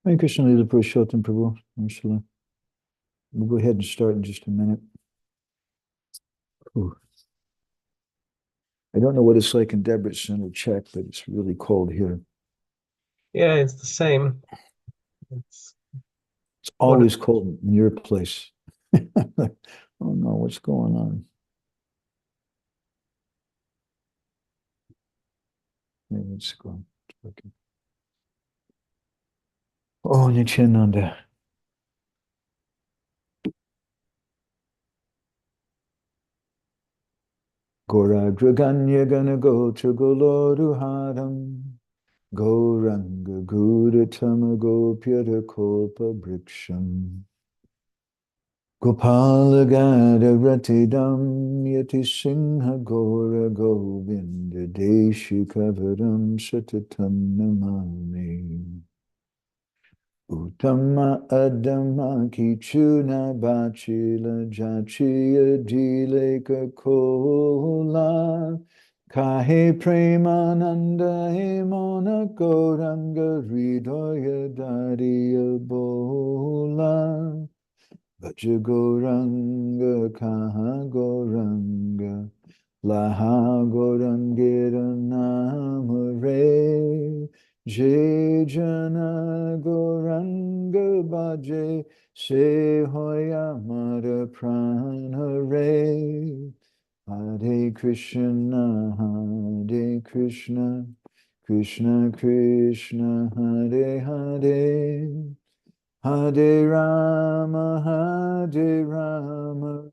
Hare Krishna, Lila Purushottam Prabhu. Namaskar. We'll go ahead and start in just a minute. Ooh. I don't know what it's like in Debrecen or Czech, but it's really cold here. Yeah, it's the same. It's always cold in your place. Oh no, what's going on? Maybe it's going. Oh, Nityananda. Gauragraganya gana gotra goloruharam Gauranga guratama gopyata kolpa briksham Gopala gada ratidam yati singha gora govinda deshi kavaram satatam namami Uttama adama kichuna bachila jachiya dileka kola Kahe premananda he mona goranga hridoya dariya bola Vaja goranga kaha goranga laha gorangira namare Je jana goranga baje se hoya mara prana re Hare Krishna, Hare Krishna, Krishna Krishna, Hare Hare, Hare Rama, Hare Rama,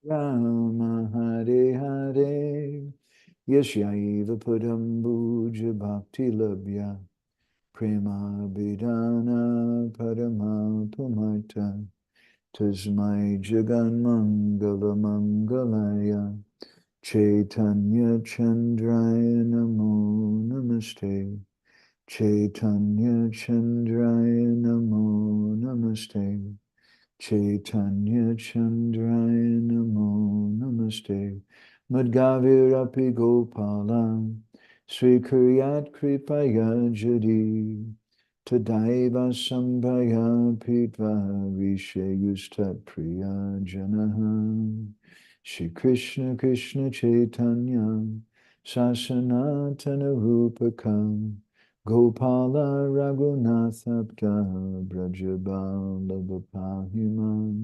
Rama Hare Hare, Yashaiva Padambuja Bhakti Labhya, Prema-bhakti-candrika Paramapamita, Tasmai Jagan Mangala Mangalaya Chaitanya Chandraya Namo Namaste Chaitanya Chandraya Namo Namaste Chaitanya Chandraya Namo Namaste Madgavirapi Gopalam Srikuryat Kripaya Jadi Tadaiva Sambhaya Pitva Vishayustat Priya Janaha Shri Krishna Krishna Chaitanya Sasanatana Rupakam Gopala Raghunathabda Brajabala Bapahiman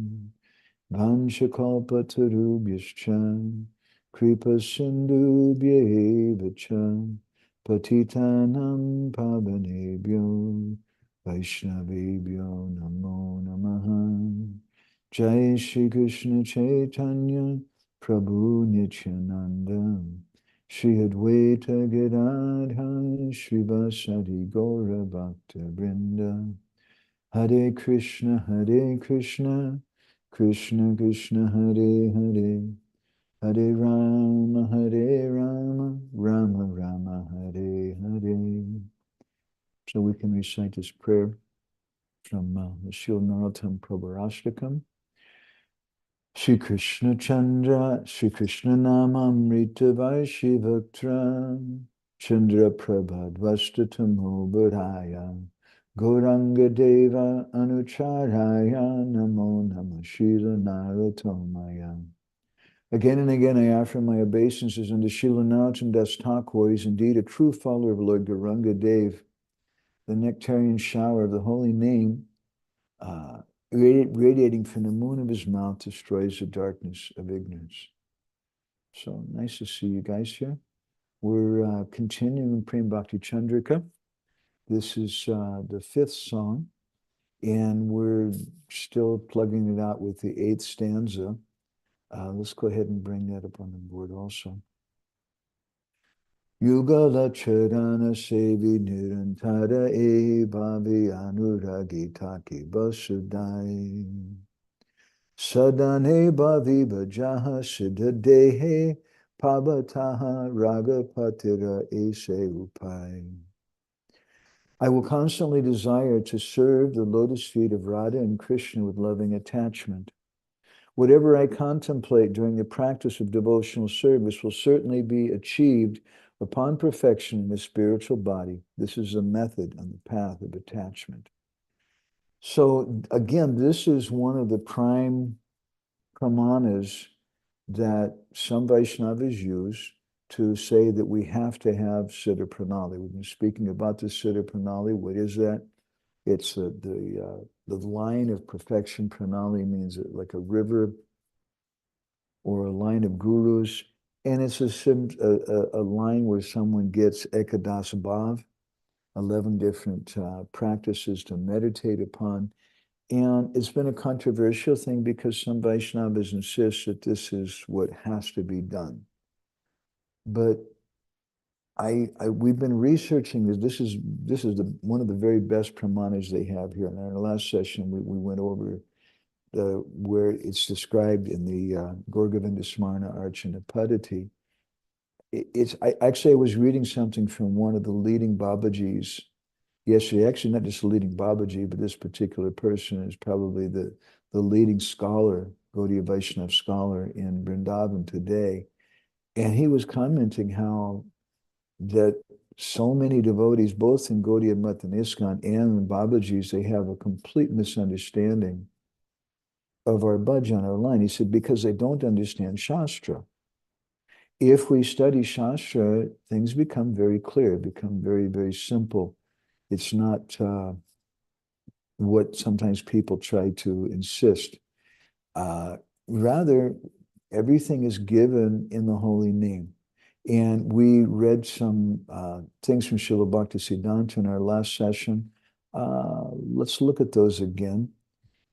Vanchakalpa Tarubhyascha Kripa Sindhubhyevacha Patitanam Pavanebhyo Vaishnavebhyo Namo Namaha Jai Shri Krishna Chaitanya Prabhu Nityananda Shri Advaita Gadadha Srivasadi Gaura Bhakta Vrinda Hare Krishna Krishna Krishna Hare Hare Hare Rama, Rama Rama, Hare Hare. So we can recite this prayer from the Srila Narottam Prabhu Shri Krishna Chandra, Shri Krishna Namamrita Vaishivaktra, Chandra Prabhad Vastatamo Bodhaya, Gauranga Deva Anucharaya, Namo Namah Srila Narottamaya. Again and again, I offer my obeisances unto Srila Narottam Das Thakur. He is indeed a true follower of Lord Gauranga Dev, the nectarian shower of the holy name, radiating from the moon of his mouth, destroys the darkness of ignorance. So nice to see you guys here. We're continuing Prema-bhakti-candrika. This is the fifth song, and we're still plugging it out with the eighth stanza. Let's go ahead and bring that up on the board also. Yugala Charana Sevi Nirantara E Bhavi Anuragi Taki Basudai Sadane Bhavi Bajaha Siddha Dehe Pabataha Ragapatira Ese Upai. I will constantly desire to serve the lotus feet of Radha and Krishna with loving attachment. Whatever I contemplate during the practice of devotional service will certainly be achieved upon perfection in the spiritual body. This is a method on the path of attachment. So again, this is one of the prime pramanas that some Vaishnavas use to say that we have to have Siddha-pranali. We've been speaking about the Siddha-pranali. What is that? It's the line of perfection. Pranali means like a river or a line of gurus. And it's a line where someone gets Ekadas Bhav, 11 different practices to meditate upon. And it's been a controversial thing because some Vaishnavas insist that this is what has to be done. But we've been researching this. This is one of the very best pramanas they have here. And in our last session, we went over where it's described in the Gorgovinda Smarna Archana Paddhati. I was reading something from one of the leading Babajis yesterday. Actually, not just the leading Babaji, but this particular person is probably the leading scholar, Gaudiya Vaishnava scholar in Vrindavan today. And he was commenting how that so many devotees, both in Gaudiya Math and ISKCON and in Babaji's, they have a complete misunderstanding of our bhajan, our line. He said, because they don't understand Shastra. If we study Shastra, things become very clear, become very, very simple. It's not what sometimes people try to insist. Rather, everything is given in the holy name. And we read some things from Srila Bhakti-siddhanta in our last session. Let's look at those again.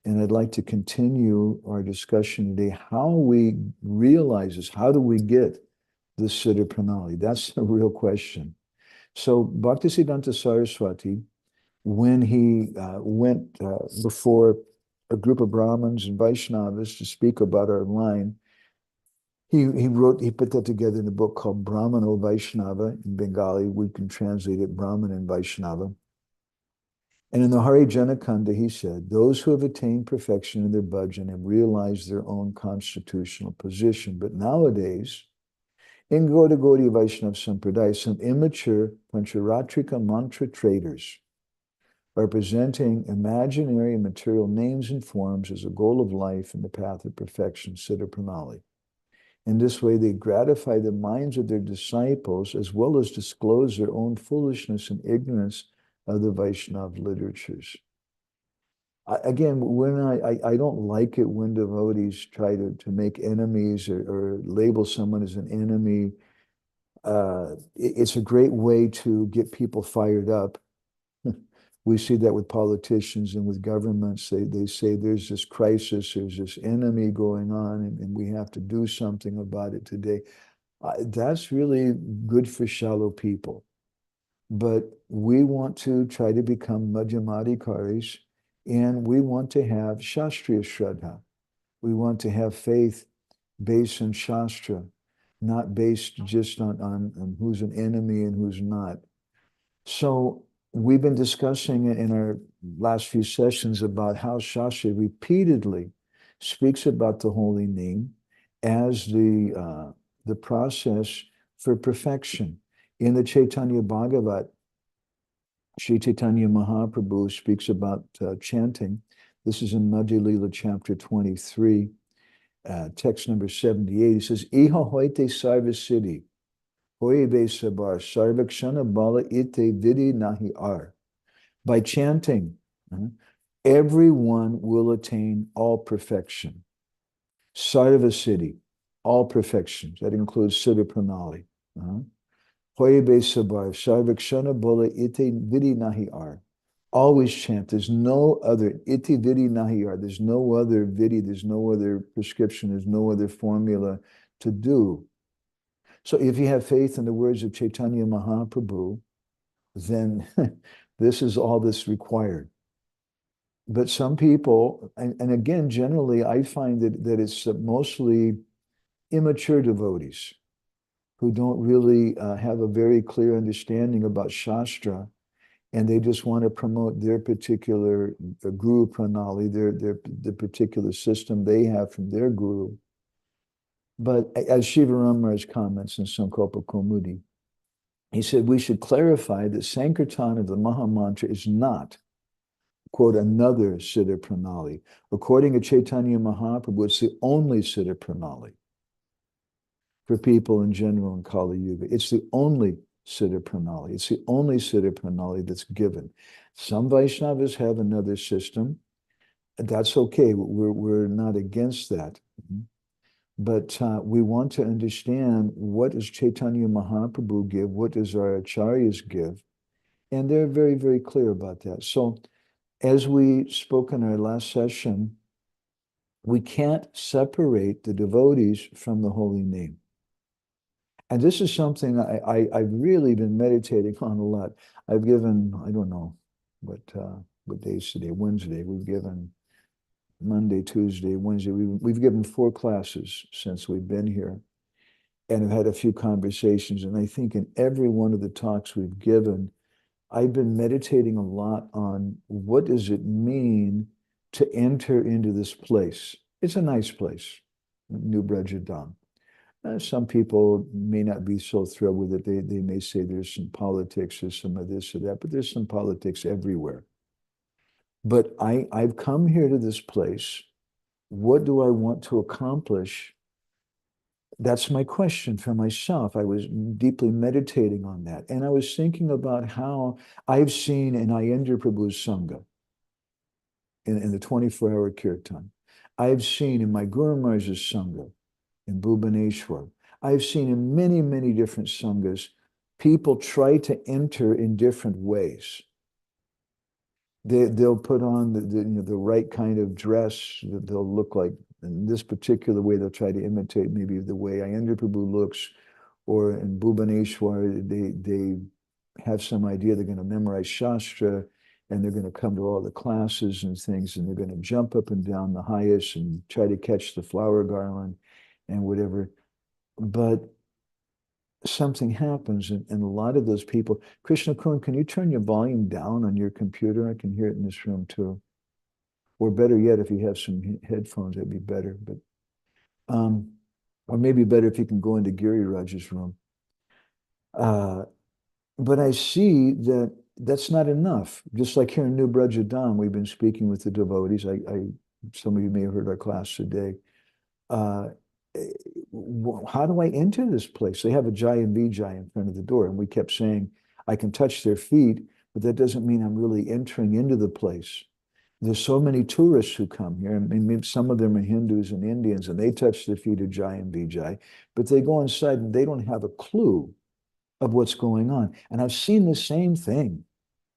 And I'd like to continue our discussion today. How we realize this, how do we get the Siddha-pranali? That's the real question. So Bhaktisiddhanta Saraswati, when he went before a group of Brahmins and Vaishnavas to speak about our line, he put that together in a book called Brahmano Vaishnava. In Bengali, we can translate it Brahman and Vaishnava. And in the Hari Janakanda, he said, those who have attained perfection in their bhajan have realized their own constitutional position. But nowadays, in Gaudiya Vaishnava Sampradaya, some immature Pancharatrika mantra traders are presenting imaginary and material names and forms as a goal of life in the path of perfection, Siddha-pranali. In this way, they gratify the minds of their disciples as well as disclose their own foolishness and ignorance of the Vaishnava literatures. Again, when I don't like it when devotees try to make enemies or label someone as an enemy. It's a great way to get people fired up. We see that with politicians and with governments. They say there's this crisis, there's this enemy going on, and we have to do something about it today. That's really good for shallow people. But we want to try to become Madhyamadikaris, and we want to have Shastriya Shraddha. We want to have faith based on Shastra, not based just on who's an enemy and who's not. So we've been discussing in our last few sessions about how Shastra repeatedly speaks about the holy name as the process for perfection. In the Chaitanya Bhagavat, Sri Chaitanya Mahaprabhu speaks about chanting. This is in Madhya Lila chapter 23, text number 78. He says, Iha hoite sarva siddhi, hoibe sabar, sarvakshana bala ite vidi nahi ar. By chanting, everyone will attain all perfection. Sarva siddhi, all perfections. That includes Siddha-pranali. Hoibe sabar, sarvakshana bala ite vidi nahi ar. Always chant. There's no other iti vidi nahi ar. There's no other vidi. There's no other prescription. There's no other formula to do. So if you have faith in the words of Chaitanya Mahaprabhu, then this is all that's required. But some people, and again, generally, I find that it's mostly immature devotees who don't really have a very clear understanding about Shastra, and they just want to promote their particular guru pranali, the particular system they have from their guru. But as Shiva Ramaraj comments in Sankalpa Kaumudi, he said we should clarify that Sankirtan of the Maha Mantra is not quote, another Siddha-pranali. According to Chaitanya Mahaprabhu, it's the only Siddha-pranali for people in general in Kali Yuga. It's the only Siddha-pranali. It's the only Siddha-pranali that's given. Some Vaishnavas have another system. That's okay. We're not against that. But we want to understand, what does Chaitanya Mahaprabhu give? What does our acharyas give? And they're very, very clear about that. So as we spoke in our last session, we can't separate the devotees from the holy name. And this is something I've really been meditating on a lot. I've given, I don't know what day is today, Wednesday. We've given Monday, Tuesday, Wednesday. We've given 4 classes since we've been here, and have had a few conversations. And I think in every one of the talks we've given, I've been meditating a lot on what does it mean to enter into this place. It's a nice place, New Brajadam. Some people may not be so thrilled with it. They may say there's some politics, there's some of this or that, but there's some politics everywhere. But I've come here to this place. What do I want to accomplish? That's my question for myself. I was deeply meditating on that. And I was thinking about how I've seen in Ayendra Prabhu's Sangha, in the 24-hour kirtan. I've seen in my Guru Maharaj's Sangha, in Bhubaneswar. I've seen in many, many different sanghas, people try to enter in different ways. They'll put on the right kind of dress. They'll look like, in this particular way, they'll try to imitate maybe the way Ayendra Prabhu looks, or in Bhubaneswar, they have some idea they're going to memorize Shastra, and they're going to come to all the classes and things, and they're going to jump up and down the highest and try to catch the flower garland and whatever. But something happens, and a lot of those people, Krishna Kun, can you turn your volume down on your computer? I can hear it in this room too. Or better yet, if you have some headphones, that'd be better. But or maybe better if you can go into Giri Raj's room. But I see that that's not enough. Just like here in New Brajadam, we've been speaking with the devotees. Some of you may have heard our class today. How do I enter this place? They have a Jai and Vijay in front of the door, and we kept saying, I can touch their feet, but that doesn't mean I'm really entering into the place. There's so many tourists who come here. I mean, some of them are Hindus and Indians, and they touch the feet of Jai and Vijay, but they go inside and they don't have a clue of what's going on. And I've seen the same thing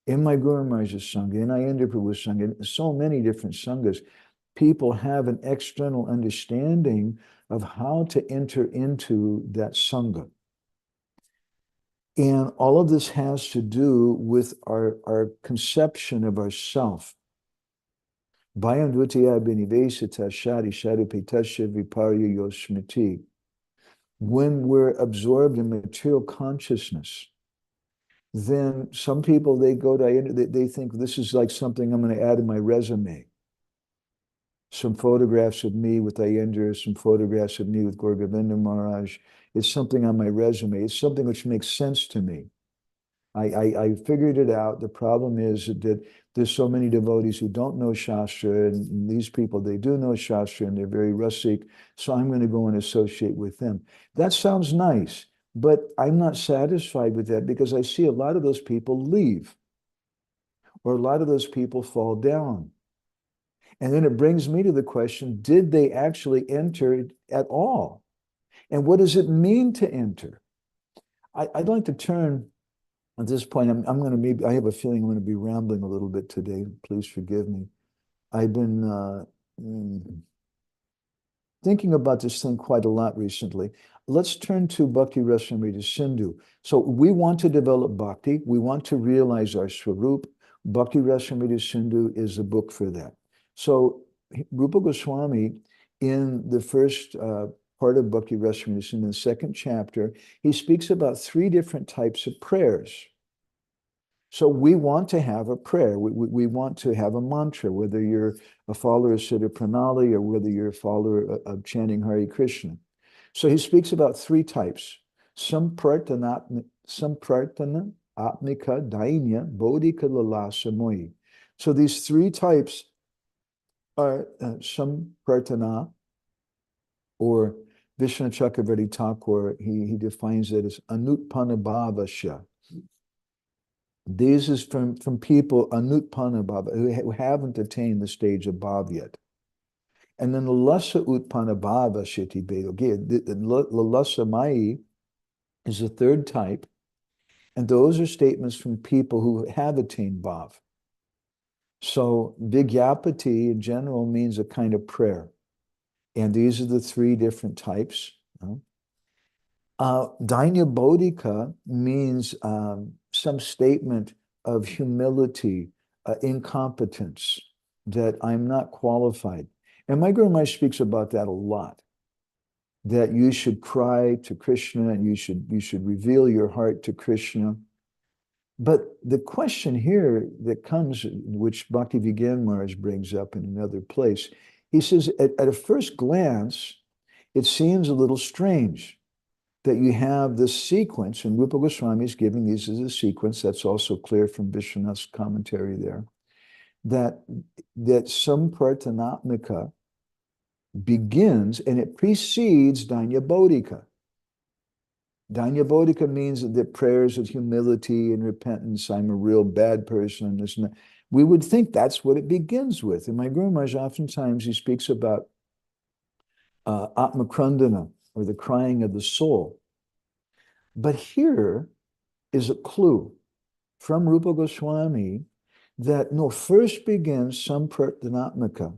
in my Guru Maharaj's Sangha, in Ayendra Prabhu's Sangha, in so many different Sanghas. People have an external understanding of how to enter into that Sangha. And all of this has to do with our conception of ourself. Bhayam dvitiya binivesita shari sharipitasya viparya yosmiti. When we're absorbed in material consciousness, then some people, they go to, they think this is like something I'm going to add in my resume. Some photographs of me with Ayendra, some photographs of me with Gaur Govinda Maharaj. It's something on my resume. It's something which makes sense to me. I figured it out. The problem is that there's so many devotees who don't know Shastra, and these people, they do know Shastra, and they're very rasik, so I'm going to go and associate with them. That sounds nice, but I'm not satisfied with that, because I see a lot of those people leave, or a lot of those people fall down. And then it brings me to the question, did they actually enter at all? And what does it mean to enter? I'd like to turn, at this point, I'm going to maybe, I have a feeling I'm going to be rambling a little bit today. Please forgive me. I've been thinking about this thing quite a lot recently. Let's turn to Bhakti Rasamrita Sindhu. So we want to develop bhakti. We want to realize our Swarup. Bhakti Rasamrita Sindhu is a book for that. So Rupa Goswami, in the first part of Bhakti Rasamrita Sindhu, in the second chapter, he speaks about 3 different types of prayers. So we want to have a prayer. We want to have a mantra, whether you're a follower of Siddha-pranali or whether you're a follower of chanting Hare Krishna. So he speaks about 3 types. Samprartana atmika dainya bodhika lalasa moyi. So these three types are Samprartana, or Vishnu Chakravarti Thakur, he defines it as Anutpanabhavasya. These is from people, Anutpanabhava, who haven't attained the stage of bhav yet. And then the Lasa Utpanabhava Shiti Beyogi, the Lasa Mai is the third type. And those are statements from people who have attained bhav. So Vigyapati in general means a kind of prayer. And these are the three different types. Dainya Bodhika means some statement of humility, incompetence, that I'm not qualified. And my Guru Maharaj speaks about that a lot, that you should cry to Krishna and you should reveal your heart to Krishna. But the question here that comes, which Bhakti-Vigyan Maharaj brings up in another place, he says, at a first glance, it seems a little strange that you have this sequence, and Rupa Goswami is giving these as a sequence, that's also clear from Vishwanath's commentary there, that Samprartanatmika begins and it precedes Dainya Bodhika. Dainya Bodhika means that prayers of humility and repentance, I'm a real bad person. This and that. We would think that's what it begins with. And my Guru Maharaj, oftentimes he speaks about Atmakrandana, or the crying of the soul. But here is a clue from Rupa Goswami that no, first begins Samprartanatmika.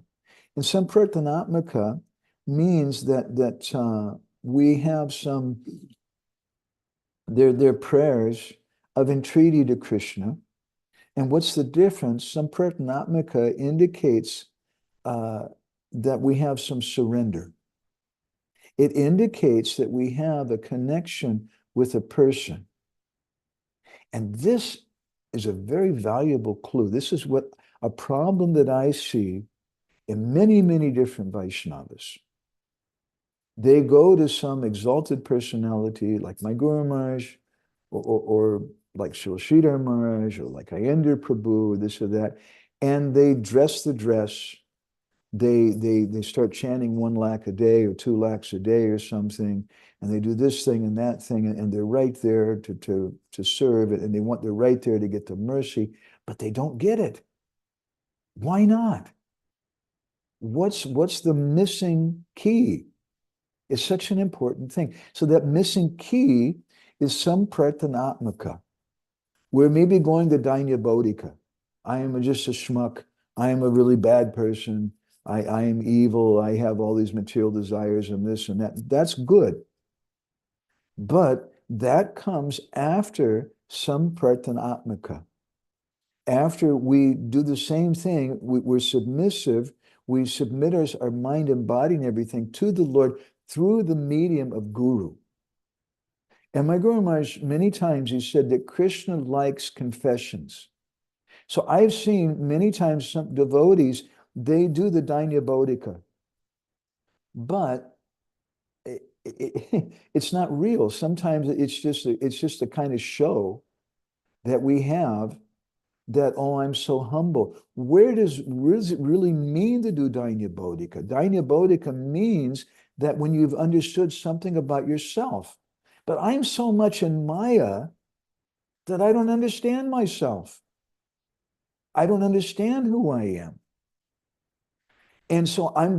And Samprartanatmika means that we have some, they're prayers of entreaty to Krishna. And what's the difference? Samprartanatmika indicates that we have some surrender. It indicates that we have a connection with a person. And this is a very valuable clue. This is what a problem that I see in many, many different Vaishnavas. They go to some exalted personality like my Guru Maharaj, or like Srila Sridhar Maharaj, or like Ayendra Prabhu, or this or that, and they dress the dress. They start chanting 1 lakh a day or 2 lakhs a day or something, and they do this thing and that thing, and they're right there to serve it, and they're right there to get the mercy, but they don't get it. Why not? What's the missing key? It's such an important thing. So that missing key is Samprartanatmika. We're maybe going to Dainya Bodhika. I am just a schmuck. I am a really bad person. I am evil. I have all these material desires and this and that. That's good. But that comes after Samprartanatmika. After we do the same thing, we're submissive. We submit our mind and body and everything to the Lord through the medium of Guru. And my Guru Maharaj, many times he said that Krishna likes confessions. So I've seen many times some devotees, they do the Dainya Bodhika, but it's not real. Sometimes it's just a kind of show that we have that, oh, I'm so humble. What does it really mean to do Dainya Bodhika? Dainya Bodhika means that when you've understood something about yourself, but I'm so much in Maya that I don't understand myself. I don't understand who I am. And so I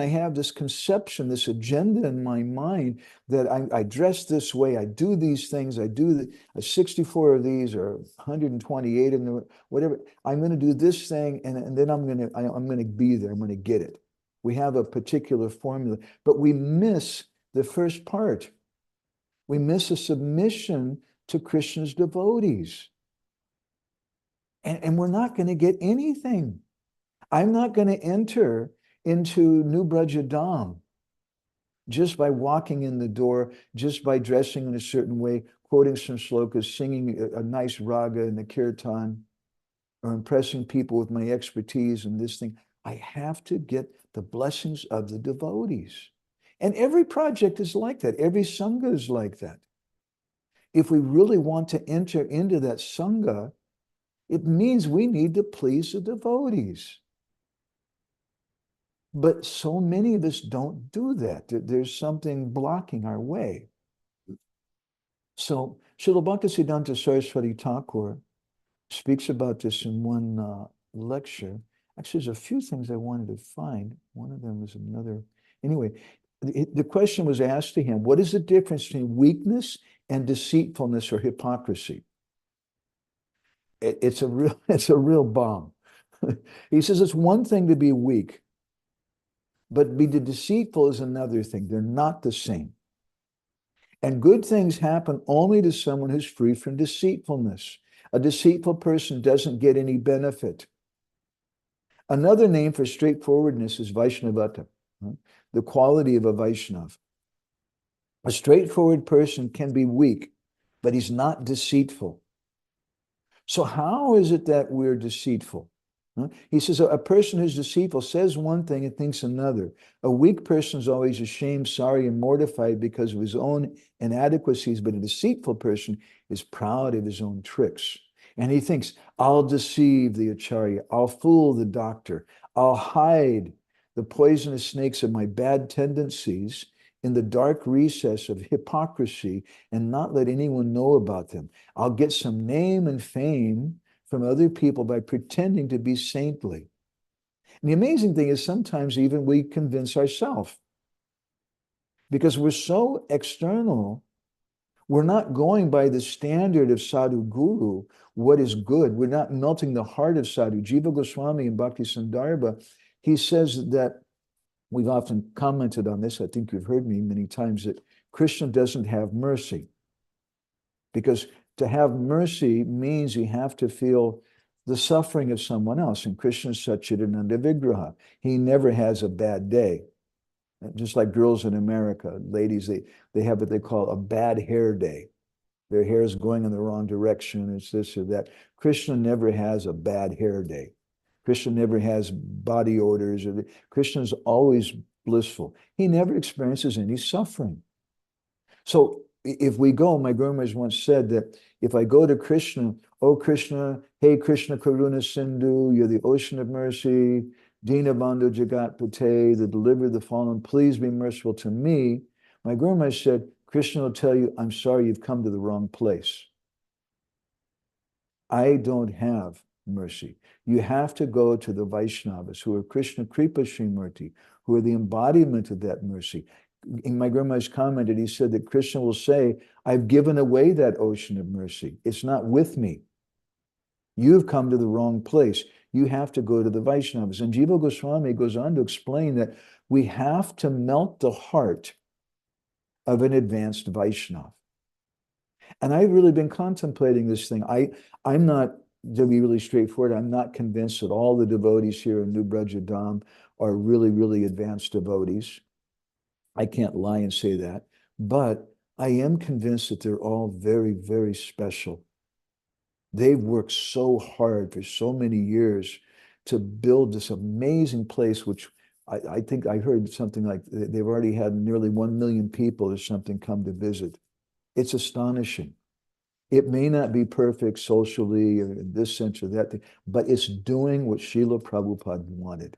have this conception, this agenda in my mind that I dress this way, I do these things, I do 64 of these or 128 in the whatever. I'm going to do this thing, and then I'm going to be there. I'm going to get it. We have a particular formula, but we miss the first part. We miss a submission to Krishna's devotees. And we're not going to get anything. I'm not going to enter into New Brajadam just by walking in the door, just by dressing in a certain way, quoting some slokas, singing a nice raga in the kirtan, or impressing people with my expertise in this thing. I have to get the blessings of the devotees. And every project is like that. Every sangha is like that. If we really want to enter into that sangha, It means we need to please the devotees. But so many of us don't do that. There's something blocking our way. So Srila Bhaktisiddhanta Saraswati Thakur speaks about this in one lecture. Actually, there's a few things I wanted to find. One of them was another. Anyway, the question was asked to him, what is the difference between weakness and deceitfulness or hypocrisy? It's a real bomb. He says it's one thing to be weak, but be deceitful is another thing. They're not the same. And good things happen only to someone who's free from deceitfulness. A deceitful person doesn't get any benefit. Another name for straightforwardness is Vaishnavata, the quality of a Vaishnav. A straightforward person can be weak, but he's not deceitful. So how is it that we're deceitful? He says a person who's deceitful says one thing and thinks another. A weak person is always ashamed, sorry, and mortified because of his own inadequacies, but a deceitful person is proud of his own tricks. And he thinks, I'll deceive the acharya, I'll fool the doctor, I'll hide the poisonous snakes of my bad tendencies in the dark recess of hypocrisy and not let anyone know about them. I'll get some name and fame from other people by pretending to be saintly. And the amazing thing is sometimes even we convince ourselves because we're so external, we're not going by the standard of sadhu guru, what is good. We're not melting the heart of sadhu. Jiva Goswami in Bhakti Sandarbha, he says that we've often commented on this. I think you've heard me many times that Krishna doesn't have mercy because to have mercy means you have to feel the suffering of someone else. And Krishna is Satchidananda Vigraha. He never has a bad day. Just like girls in America, ladies, they have what they call a bad hair day. Their hair is going in the wrong direction. It's this or that. Krishna never has a bad hair day. Krishna never has body odors. Krishna is always blissful. He never experiences any suffering. So if we go, my grandmother once said that if I go to Krishna, oh Krishna, hey Krishna Karuna Sindhu, you're the ocean of mercy, Dinabandhu Jagatpate, the deliverer of the fallen, please be merciful to me. My grandmother said, Krishna will tell you, I'm sorry, you've come to the wrong place. I don't have mercy. You have to go to the Vaishnavas, who are Krishna Kripa Srimurti, who are the embodiment of that mercy. In my grandma's commented, he said that Krishna will say, I've given away that ocean of mercy. It's not with me. You've come to the wrong place. You have to go to the Vaishnavas. And Jiva Goswami goes on to explain that we have to melt the heart of an advanced Vaishnava. And I've really been contemplating this thing. I'm not, to be really straightforward, I'm not convinced that all the devotees here in New Brajadam are really, really advanced devotees. I can't lie and say that, but I am convinced that they're all very, very special. They've worked so hard for so many years to build this amazing place, which I think I heard something like they've already had nearly 1 million people or something come to visit. It's astonishing. It may not be perfect socially or in this sense or that thing, but it's doing what Srila Prabhupada wanted.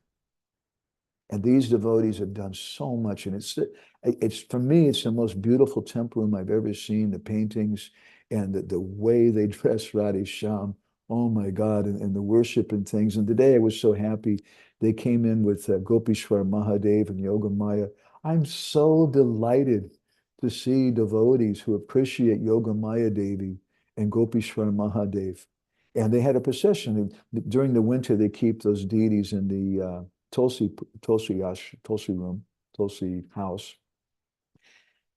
And these devotees have done so much. And it's for me, it's the most beautiful temple room I've ever seen, the paintings and the way they dress Radhe Shyam. Oh my God, and the worship and things. And today I was so happy. They came in with Gopishwar Mahadev and Yoga Maya. I'm so delighted to see devotees who appreciate Yoga Maya Devi and Gopishwar Mahadev. And they had a procession. During the winter, they keep those deities in the Tulsi room, Tulsi house.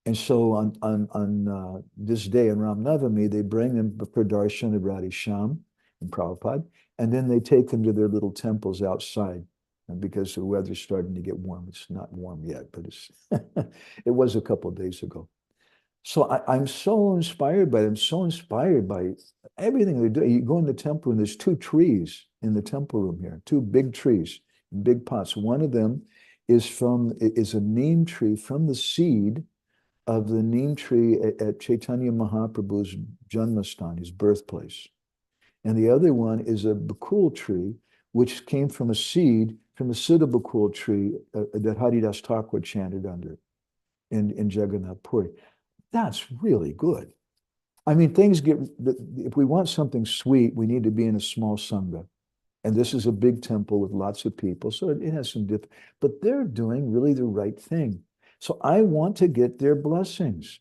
And so on this day in Ram Navami, they bring them for darshan of Radhe Shyam and Prabhupada, and then they take them to their little temples outside. And because the weather's starting to get warm, it's not warm yet, but it's it was a couple of days ago. So I'm so inspired by them, so inspired by everything they do. You go in the temple and there's 2 trees in the temple room here, 2 big trees, in big pots. One of them is a neem tree from the seed of the neem tree at Chaitanya Mahaprabhu's Janmastan, his birthplace. And the other one is a bakul tree, which came from a seed from the Siddha-bakul tree that Haridas Thakur chanted under in Jagannath Puri. That's really good. I mean, things get, if we want something sweet, we need to be in a small sangha. And this is a big temple with lots of people, so it has some but they're doing really the right thing. So I want to get their blessings.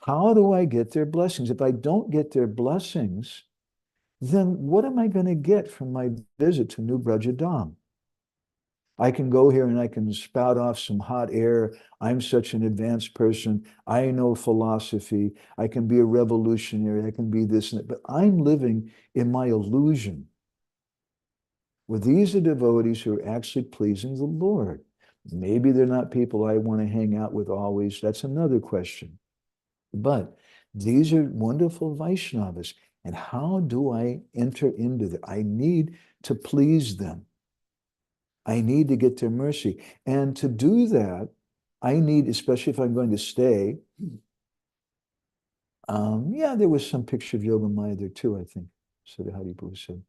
How do I get their blessings? If I don't get their blessings, then what am I going to get from my visit to New Brajadam? I can go here and I can spout off some hot air. I'm such an advanced person. I know philosophy. I can be a revolutionary. I can be this and that. But I'm living in my illusion. Well, these are devotees who are actually pleasing the Lord. Maybe they're not people I want to hang out with always. That's another question. But these are wonderful Vaishnavas. And how do I enter into them? I need to please them. I need to get their mercy. And to do that, I need, especially if I'm going to stay, yeah, there was some picture of Yoga Maya there too, I think. So the Hariprabhu said.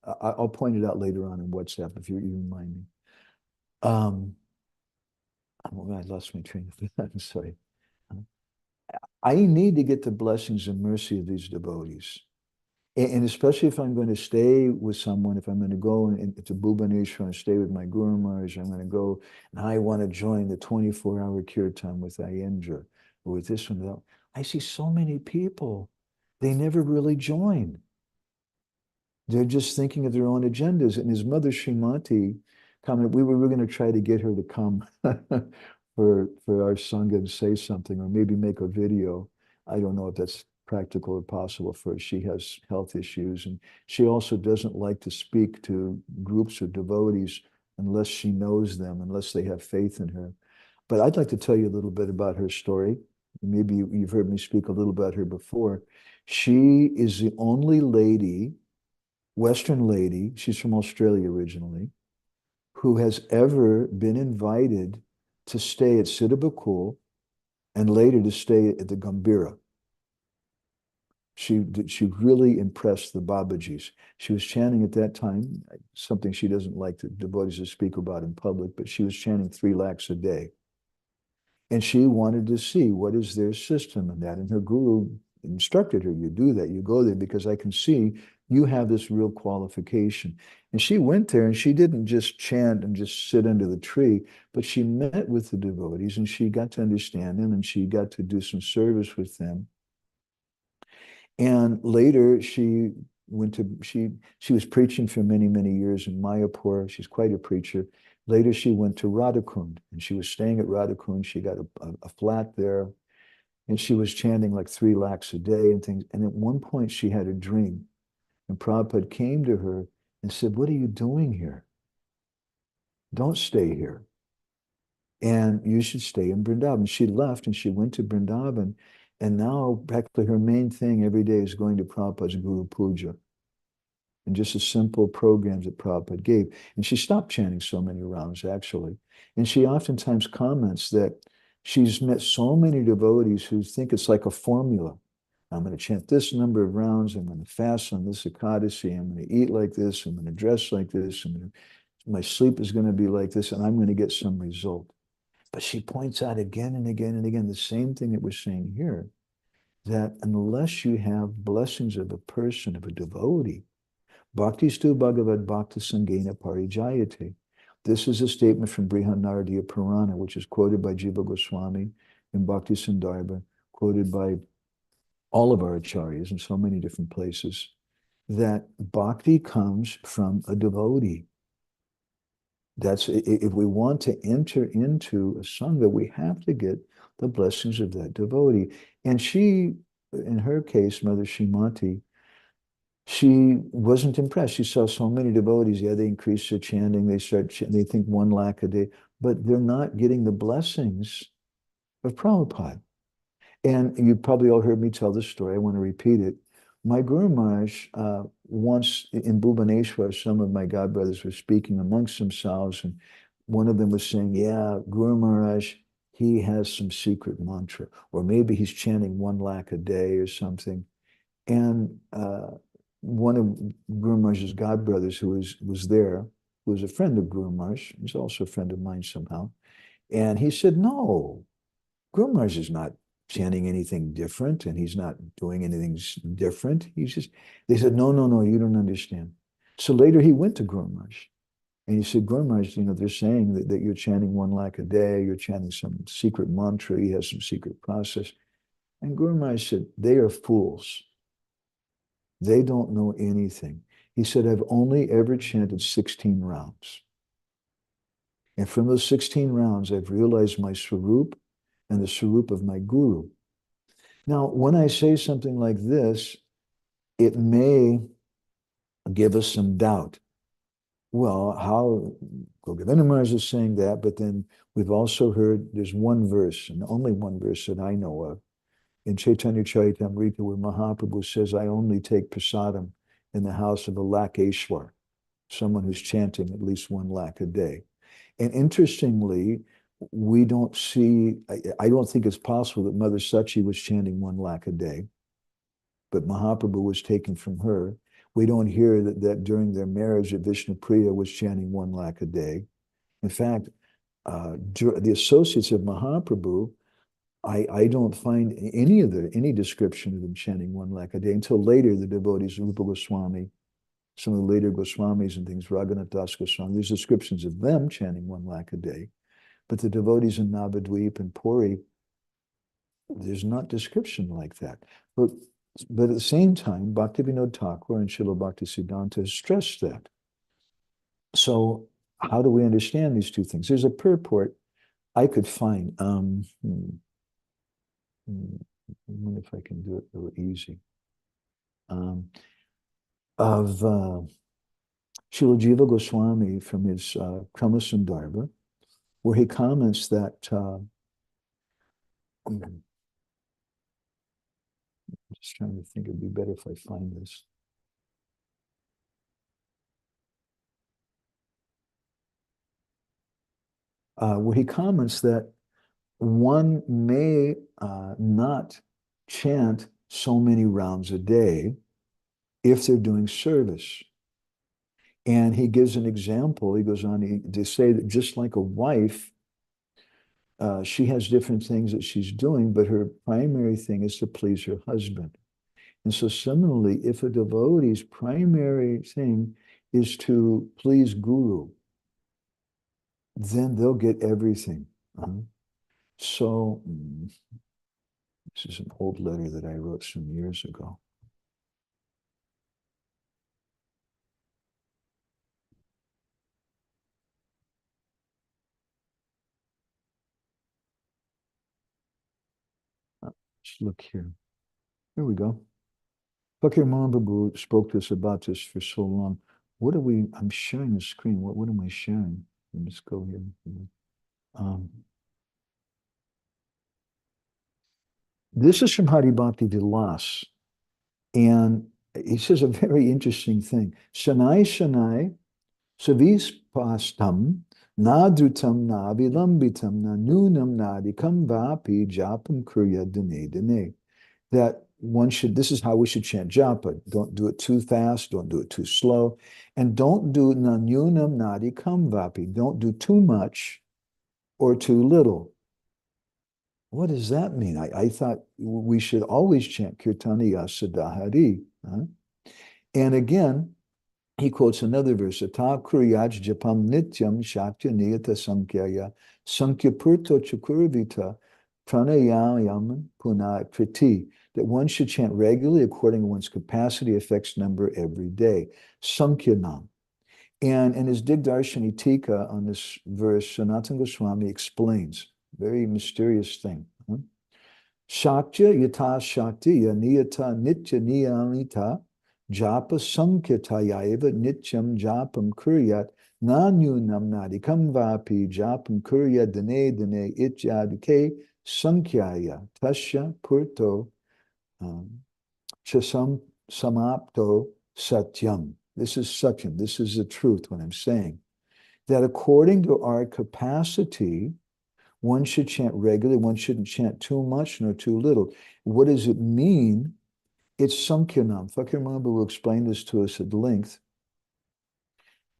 I'll point it out later on in WhatsApp if you remind me. Oh, I lost my train of thought. I'm sorry. I need to get the blessings and mercy of these devotees. And especially if I'm going to stay with someone, if I'm going to go to Bhubaneswar and stay with my Guru Maharaj, I'm going to go and I want to join the 24-hour kirtan with Ayendra or with this one. I see so many people, they never really join. They're just thinking of their own agendas. And his mother, Srimati, commented, we were going to try to get her to come for our Sangha and say something, or maybe make a video. I don't know if that's practical or possible for her. She has health issues, and she also doesn't like to speak to groups of devotees unless she knows them, unless they have faith in her. But I'd like to tell you a little bit about her story. Maybe you've heard me speak a little about her before. She is the only lady, Western lady, she's from Australia originally, who has ever been invited to stay at Siddha-bakul and later to stay at the Gambhira. She really impressed the Babajis. She was chanting at that time, something she doesn't like the devotees to speak about in public, but she was chanting 3 lakhs a day. And she wanted to see what is their system in that. And her guru instructed her, you do that, you go there, because I can see you have this real qualification. And she went there and she didn't just chant and just sit under the tree, but she met with the devotees and she got to understand them and she got to do some service with them. And later she was preaching for many, many years in Mayapur. She's quite a preacher. Later she went to Radhakund and she was staying at Radhakund. She got a flat there and she was chanting like 3 lakhs a day and things. And at one point she had a dream and Prabhupada came to her and said, what are you doing here? Don't stay here. And you should stay in Vrindavan. She left and she went to Vrindavan. And now practically her main thing every day is going to Prabhupada's Guru Puja. And just the simple programs that Prabhupada gave. And she stopped chanting so many rounds, actually. And she oftentimes comments that she's met so many devotees who think it's like a formula. I'm going to chant this number of rounds. I'm going to fast on this Ekadasi. I'm going to eat like this. I'm going to dress like this. My sleep is going to be like this. And I'm going to get some result. But she points out again and again and again the same thing that we're saying here, that unless you have blessings of a person, of a devotee, Bhaktistu Bhagavad Bhakti Sangena Parijayate. This is a statement from Brihanaradiya Purana, which is quoted by Jiva Goswami in Bhakti Sandarbha, quoted by all of our acharyas in so many different places, that bhakti comes from a devotee. That's, if we want to enter into a sangha, we have to get the blessings of that devotee. And she, in her case, Mother Srimati, she wasn't impressed. She saw so many devotees. Yeah, they increase their chanting. They think 1 lakh a day, but they're not getting the blessings of Prabhupada. And you probably all heard me tell this story. I want to repeat it. My Guru Maharaj, once in Bhubaneswar, some of my godbrothers were speaking amongst themselves, and one of them was saying, yeah, Guru Maharaj, he has some secret mantra, or maybe he's chanting 1 lakh a day or something. And one of Guru Maharaj's godbrothers who was there, who was a friend of Guru Maharaj, he's also a friend of mine somehow. And he said, no, Guru Maharaj is not chanting anything different, and he's not doing anything different. They said, no, no, no, you don't understand. So later he went to Guru Maharaj. And he said, Guru Maharaj, they're saying that you're chanting 1 lakh a day, you're chanting some secret mantra, he has some secret process. And Guru Maharaj said, they are fools. They don't know anything. He said, I've only ever chanted 16 rounds. And from those 16 rounds, I've realized my swarup and the swarup of my guru. Now, when I say something like this, it may give us some doubt. Well, how Govinda Maharaj is saying that, but then we've also heard there's one verse, and only one verse that I know of, in Chaitanya Charitamrita, where Mahaprabhu says, I only take prasadam in the house of a Lakeshwar, someone who's chanting at least 1 lakh a day. And interestingly, we don't see, I don't think it's possible that Mother Sachi was chanting 1 lakh a day, but Mahaprabhu was taken from her. We don't hear that during their marriage that Vishnupriya was chanting 1 lakh a day. In fact, the associates of Mahaprabhu, I don't find any description of them chanting 1 lakh a day until later the devotees, Rupa Goswami, some of the later Goswamis and things, Raghunath Das Goswami, there's descriptions of them chanting 1 lakh a day. But the devotees in Navadvip and Puri, there's not description like that. But at the same time, Bhaktivinoda Thakur and Srila Bhaktisiddhanta stressed that. So how do we understand these two things? There's a purport I could find. I wonder if I can do it a little easy. Of Srila Jiva Goswami from his Krama Sundarbha, where he comments that I'm just trying to think it'd be better if I find this. Where he comments that one may not chant so many rounds a day if they're doing service. And he gives an example. He goes on to say that just like a wife, she has different things that she's doing, but her primary thing is to please her husband. And so similarly, if a devotee's primary thing is to please Guru, then they'll get everything. So this is an old letter that I wrote some years ago. Let's look here. Here we go. Fakir Mahaprabhu spoke to us about this for so long. What are we, I'm sharing the screen. What am I sharing? Let's go here. This is from Hari Bhakti Vilas. And he says a very interesting thing. Shanai Shanai Savispastam Nadrutam Navilambitam Nanunam Nadikam Vapi Japam Kurya Dine Dine. That one should, this is how we should chant japa. Don't do it too fast, don't do it too slow, and don't do Nanunam Nadikam Vapi. Don't do too much or too little. What does that mean? I thought we should always chant Kirtaniya Siddha-hari. And again, he quotes another verse, Ata Kuriyaj Japam Nityam Shaktya Niyata Sankyaya Sankhya Purto Chakuravita Pranayam Puna Priti, that one should chant regularly according to one's capacity, affects number every day. Sankhyanam. And in his Digdarshani Tika on this verse, Sanatana Goswami explains, very mysterious thing. Shaktya yata shakti niyata nitya niyamita japa sankyatayaiva nityam japam kuryat nanyunam nadikam vapi japam kuryat dane dane ityadike sankyaya tasya purto chasam samapto satyam. This is satyam. This is the truth, what I'm saying. That according to our capacity, one should chant regularly. One shouldn't chant too much nor too little. What does it mean? It's Sankyanam. Fakir Mahaba will explain this to us at length,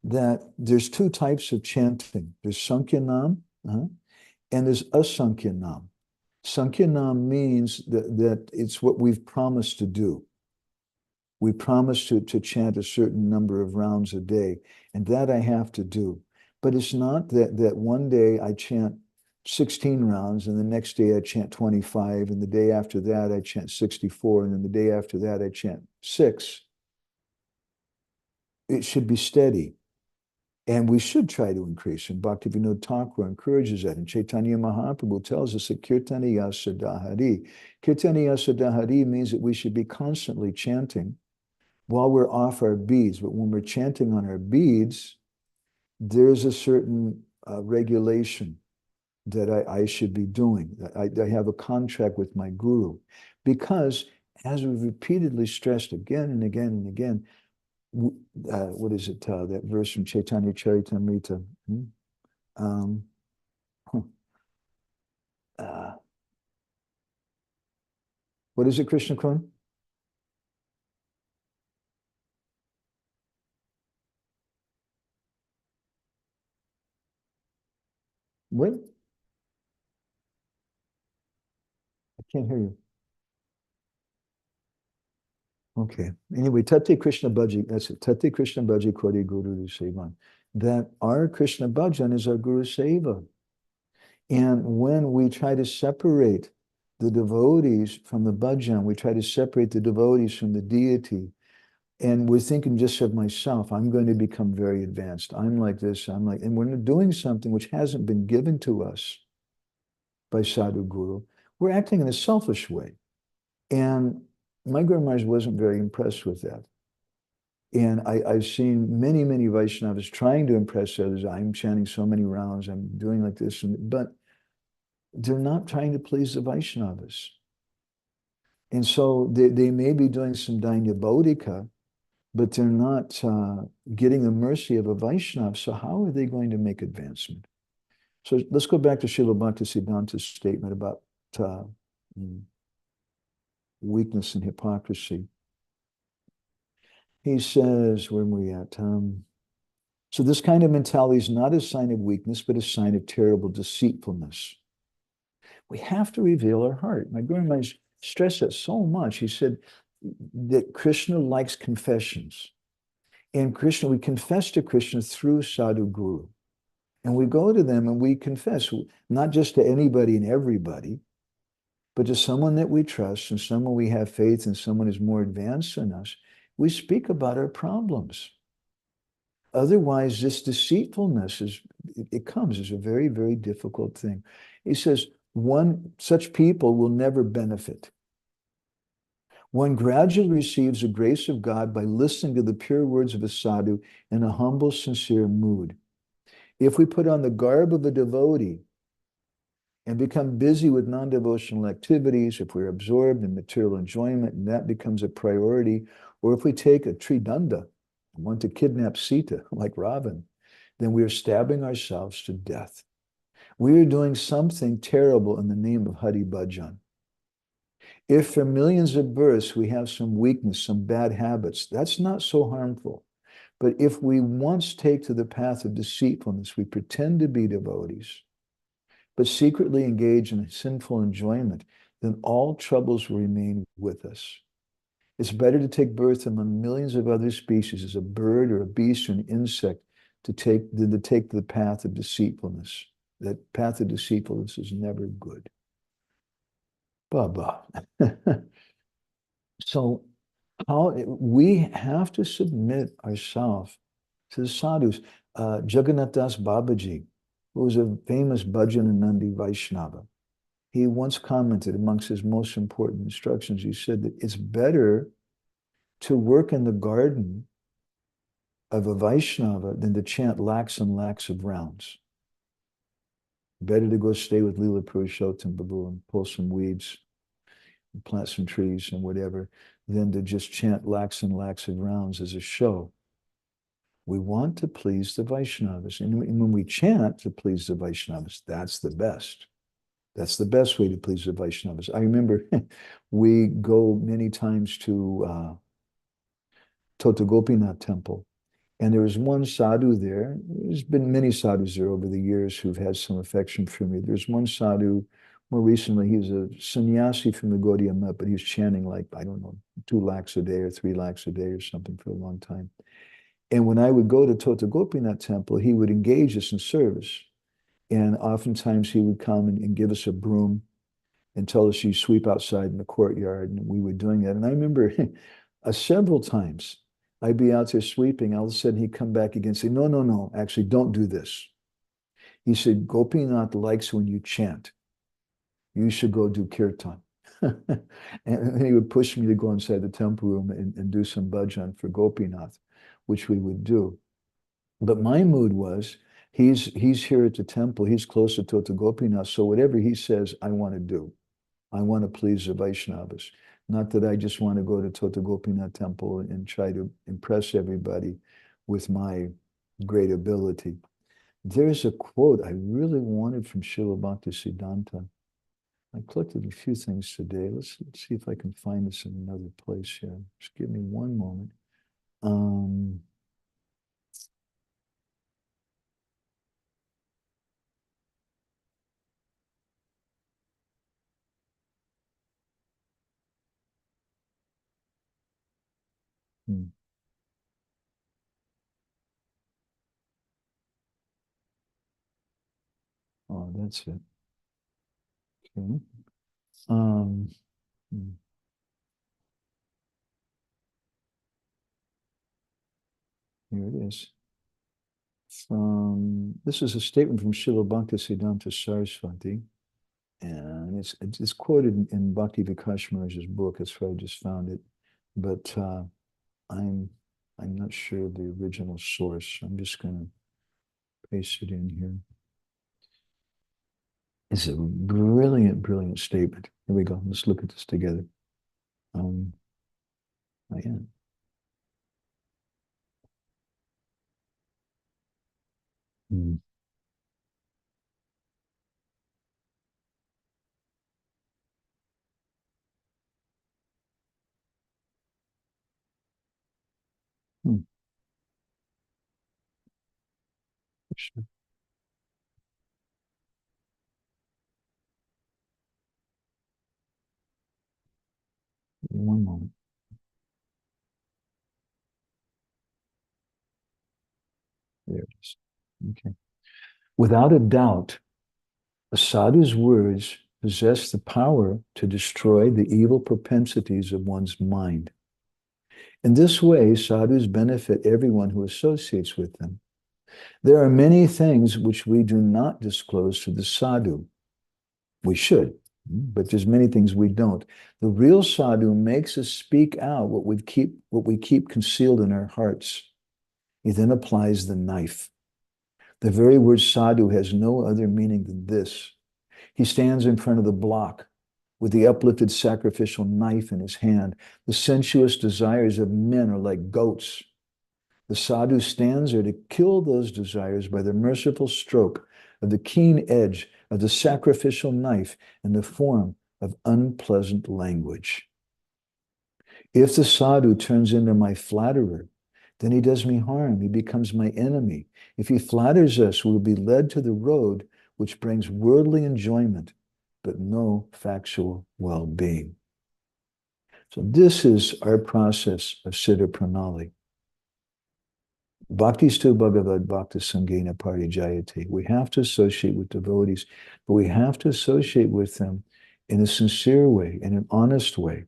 that there's two types of chanting. There's Sankyanam, and there's Asankyanam. Sankyanam means that it's what we've promised to do. We promise to chant a certain number of rounds a day, and that I have to do. But it's not that one day I chant 16 rounds, and the next day I chant 25, and the day after that I chant 64, and then the day after that I chant 6. It should be steady. And we should try to increase. And Bhaktivinoda Thakur encourages that. And Chaitanya Mahaprabhu tells us that Kirtaniya Siddha-pranali. Kirtaniya Siddha-pranali means that we should be constantly chanting while we're off our beads. But when we're chanting on our beads, there's a certain regulation that I should be doing. I have a contract with my guru. Because, as we've repeatedly stressed again and again and again, what is it, that verse from Chaitanya Charitamrita? What is it, Krishna Kun? What? I can't hear you. Okay. Anyway, Tate Krishna Bhaji, that's it. Tate Krishna Bhaji Kori Guru Sevan. That our Krishna Bhajan is our Guru Seva. And when we try to separate the devotees from the bhajan, we try to separate the devotees from the deity, and we're thinking just of myself, I'm going to become very advanced. I'm like this, I'm like, and we're doing something which hasn't been given to us by Sadhu Guru. We're acting in a selfish way. And my Guru Maharaj wasn't very impressed with that. And I've seen many, many Vaishnavas trying to impress others. I'm chanting so many rounds, I'm doing like this, but they're not trying to please the Vaishnavas. And so they may be doing some Dainya Bodhika, but they're not getting the mercy of a Vaishnava. So how are they going to make advancement? So let's go back to Srila Bhaktisiddhanta's statement about weakness and hypocrisy. He says, where are we at? So this kind of mentality is not a sign of weakness, but a sign of terrible deceitfulness. We have to reveal our heart. My Guru Maharaj stressed that so much. He said that Krishna likes confessions. And Krishna, we confess to Krishna through Sadhu Guru. And we go to them and we confess, not just to anybody and everybody, but to someone that we trust and someone we have faith in, someone who's more advanced than us. We speak about our problems. Otherwise, this deceitfulness it comes as a very, very difficult thing. He says, such people will never benefit. One gradually receives the grace of God by listening to the pure words of a sadhu in a humble, sincere mood. If we put on the garb of a devotee and become busy with non-devotional activities, if we're absorbed in material enjoyment and that becomes a priority, or if we take a tridanda and want to kidnap Sita like Ravan, then we are stabbing ourselves to death. We are doing something terrible in the name of Hari Bhajan. If for millions of births we have some weakness, some bad habits, that's not so harmful. But if we once take to the path of deceitfulness, we pretend to be devotees, but secretly engage in sinful enjoyment, then all troubles will remain with us. It's better to take birth among millions of other species as a bird or a beast or an insect than to take the path of deceitfulness. That path of deceitfulness is never good. Baba. So we have to submit ourselves to the sadhus. Jagannath Das Babaji, who was a famous Bhajan and Nandi Vaishnava, he once commented amongst his most important instructions, he said that it's better to work in the garden of a Vaishnava than to chant lakhs and lakhs of rounds. Better to go stay with Leela Purushottam Babu and pull some weeds, and plant some trees and whatever, than to just chant lakhs and lakhs of rounds as a show. We want to please the Vaishnavas. And when we chant to please the Vaishnavas, that's the best. That's the best way to please the Vaishnavas. I remember we go many times to Tota Gopinath temple. And there was one sadhu there. There's been many sadhus there over the years who've had some affection for me. There's one sadhu, more recently, he was a sannyasi from the Gaudiya Mutt, but he was chanting like, I don't know, 2 lakhs a day or 3 lakhs a day or something for a long time. And when I would go to Tota Gopinath temple, he would engage us in service. And oftentimes he would come and give us a broom and tell us you sweep outside in the courtyard. And we were doing that. And I remember several times I'd be out there sweeping. All of a sudden he'd come back again and say, no, no, no, actually don't do this. He said, Gopinath likes when you chant. You should go do kirtan. And he would push me to go inside the temple room and do some bhajan for Gopinath, which we would do. But my mood was, he's here at the temple, he's close to Tota Gopinath, so whatever he says, I want to do. I want to please the Vaishnavas. Not that I just want to go to Tota Gopinath temple and try to impress everybody with my great ability. There's a quote I really wanted from Srila Bhaktisiddhanta. I collected a few things today. Let's see if I can find this in another place here. Just give me one moment. Oh, that's it. Okay. Hmm. Here it is. This is a statement from Srila Bhaktisiddhanta Saraswati, and it's quoted in Bhakti Vikas Maharaj's book. That's where I just found it, but I'm not sure of the original source. I'm just going to paste it in here. It's a brilliant, brilliant statement. Here we go. Let's look at this together. Yeah. Hmm. Hmm. Sure. One moment. There it is. Okay. Without a doubt, a sadhu's words possess the power to destroy the evil propensities of one's mind. In this way, sadhus benefit everyone who associates with them. There are many things which we do not disclose to the sadhu. We should, but there's many things we don't. The real sadhu makes us speak out what we keep concealed in our hearts. He then applies the knife. The very word sadhu has no other meaning than this. He stands in front of the block with the uplifted sacrificial knife in his hand. The sensuous desires of men are like goats. The sadhu stands there to kill those desires by the merciful stroke of the keen edge of the sacrificial knife in the form of unpleasant language. If the sadhu turns into my flatterer, then he does me harm. He becomes my enemy. If he flatters us, we will be led to the road which brings worldly enjoyment, but no factual well-being. So this is our process of Siddha-pranali. Bhaktistu Bhagavad Bhakti Sangena Parijayate. We have to associate with devotees, but we have to associate with them in a sincere way, in an honest way.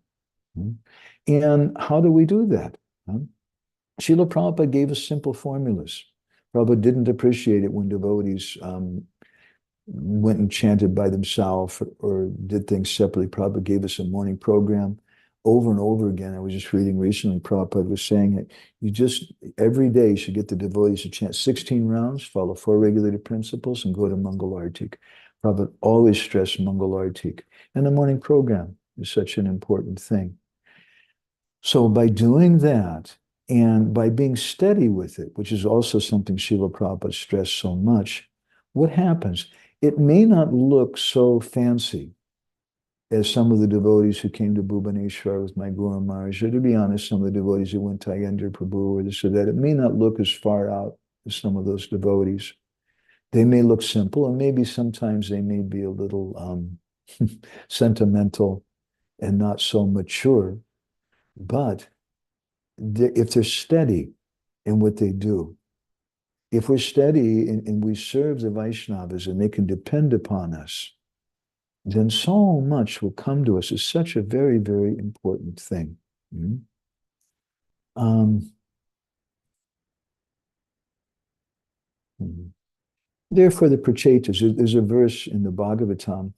And how do we do that? Srila Prabhupada gave us simple formulas. Prabhupada didn't appreciate it when devotees went and chanted by themselves or did things separately. Prabhupada gave us a morning program over and over again. I was just reading recently, Prabhupada was saying that you just, every day you should get the devotees to chant 16 rounds, follow 4 regulated principles, and go to Mangal Artik. Prabhupada always stressed Mangal Artik. And the morning program is such an important thing. So by doing that, and by being steady with it, which is also something Srila Prabhupada stressed so much, what happens? It may not look so fancy as some of the devotees who came to Bhubaneswar with my Guru Maharaj, or to be honest, some of the devotees who went to Ayendra Prabhu or this or that. It may not look as far out as some of those devotees. They may look simple, and maybe sometimes they may be a little sentimental and not so mature. But if they're steady in what they do, if we're steady and we serve the Vaishnavas and they can depend upon us, then so much will come to us. It's such a very, very important thing. Therefore, the Prachetas, there's a verse in the Bhagavatam,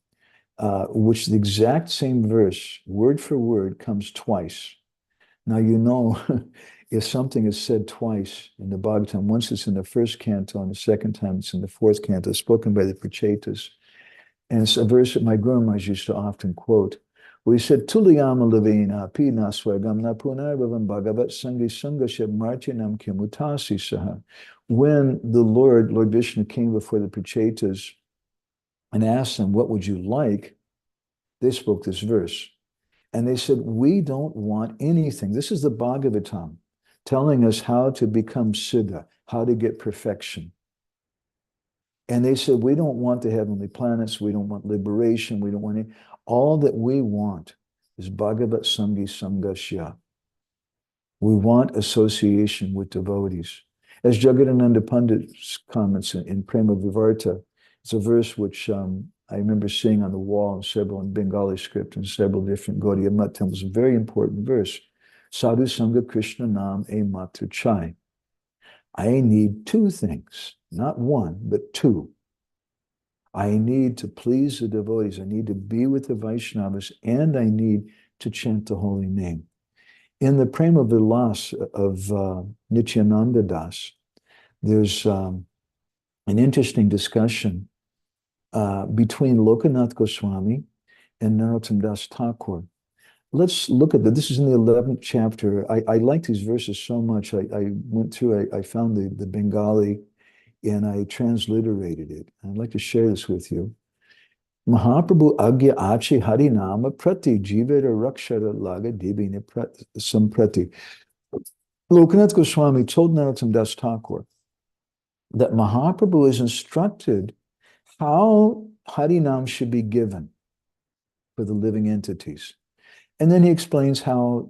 which the exact same verse, word for word, comes twice. Now, you know, if something is said twice in the Bhagavatam, once it's in the first canto, and the second time it's in the fourth canto, spoken by the Prachetas. And it's a verse that my Guru Maharaj used to often quote, where he said, Tuliyama Lavina, Pina Swagam Napunarvavam Bhagavat Sangi Sangasha Martinam Kimutasi Saha. When the Lord Vishnu came before the Prachetas and asked them, what would you like? They spoke this verse. And they said, we don't want anything. This is the Bhagavatam telling us how to become Siddha, how to get perfection. And they said, we don't want the heavenly planets. We don't want liberation. We don't want any. All that we want is Bhagavat Sangi Sangasya. We want association with devotees. As Jagadananda Pandit comments in Prema-bhakti-candrika, it's a verse which I remember seeing on the wall in Bengali script and several different Gaudiya Mat temples. A very important verse. Sadhu Sangha Krishna Nam E Matu Chai. I need two things, not one, but two. I need to please the devotees. I need to be with the Vaishnavas, and I need to chant the holy name. In the Prema Vilas of Nityananda Das, there's an interesting discussion between Lokanath Goswami and Narottam Das Thakur. Let's look at that. This is in the 11th chapter. I like these verses so much. I went through, I found the Bengali and I transliterated it. I'd like to share this with you. Mahaprabhu Agya Achi Harinama Prati Jivera Rakshara Laga Dibine Samprati. Lokanath Goswami told Narottam Das Thakur that Mahaprabhu is instructed how Harinam should be given for the living entities. And then he explains how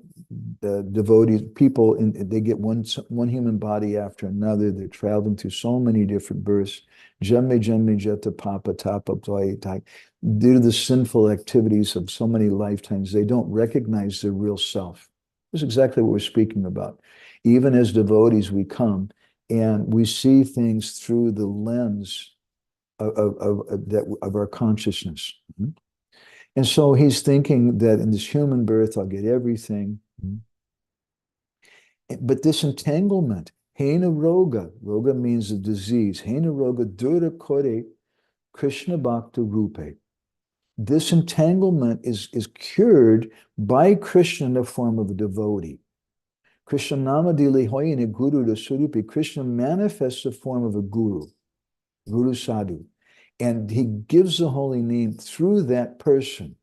the devotees, people, they get one human body after another. They're traveling through so many different births. Janme janme jata papa tapa dvaya. Due to the sinful activities of so many lifetimes, they don't recognize their real self. This is exactly what we're speaking about. Even as devotees, we come and we see things through the lens of our consciousness. And so he's thinking that in this human birth, I'll get everything. But this entanglement, hena roga, roga means a disease, hena roga dura kore Krishna bhakta rupe. This entanglement is cured by Krishna in the form of a devotee. Krishna namadili hoyine guru surupi. Krishna manifests the form of a guru sadhu. And he gives the holy name through that person.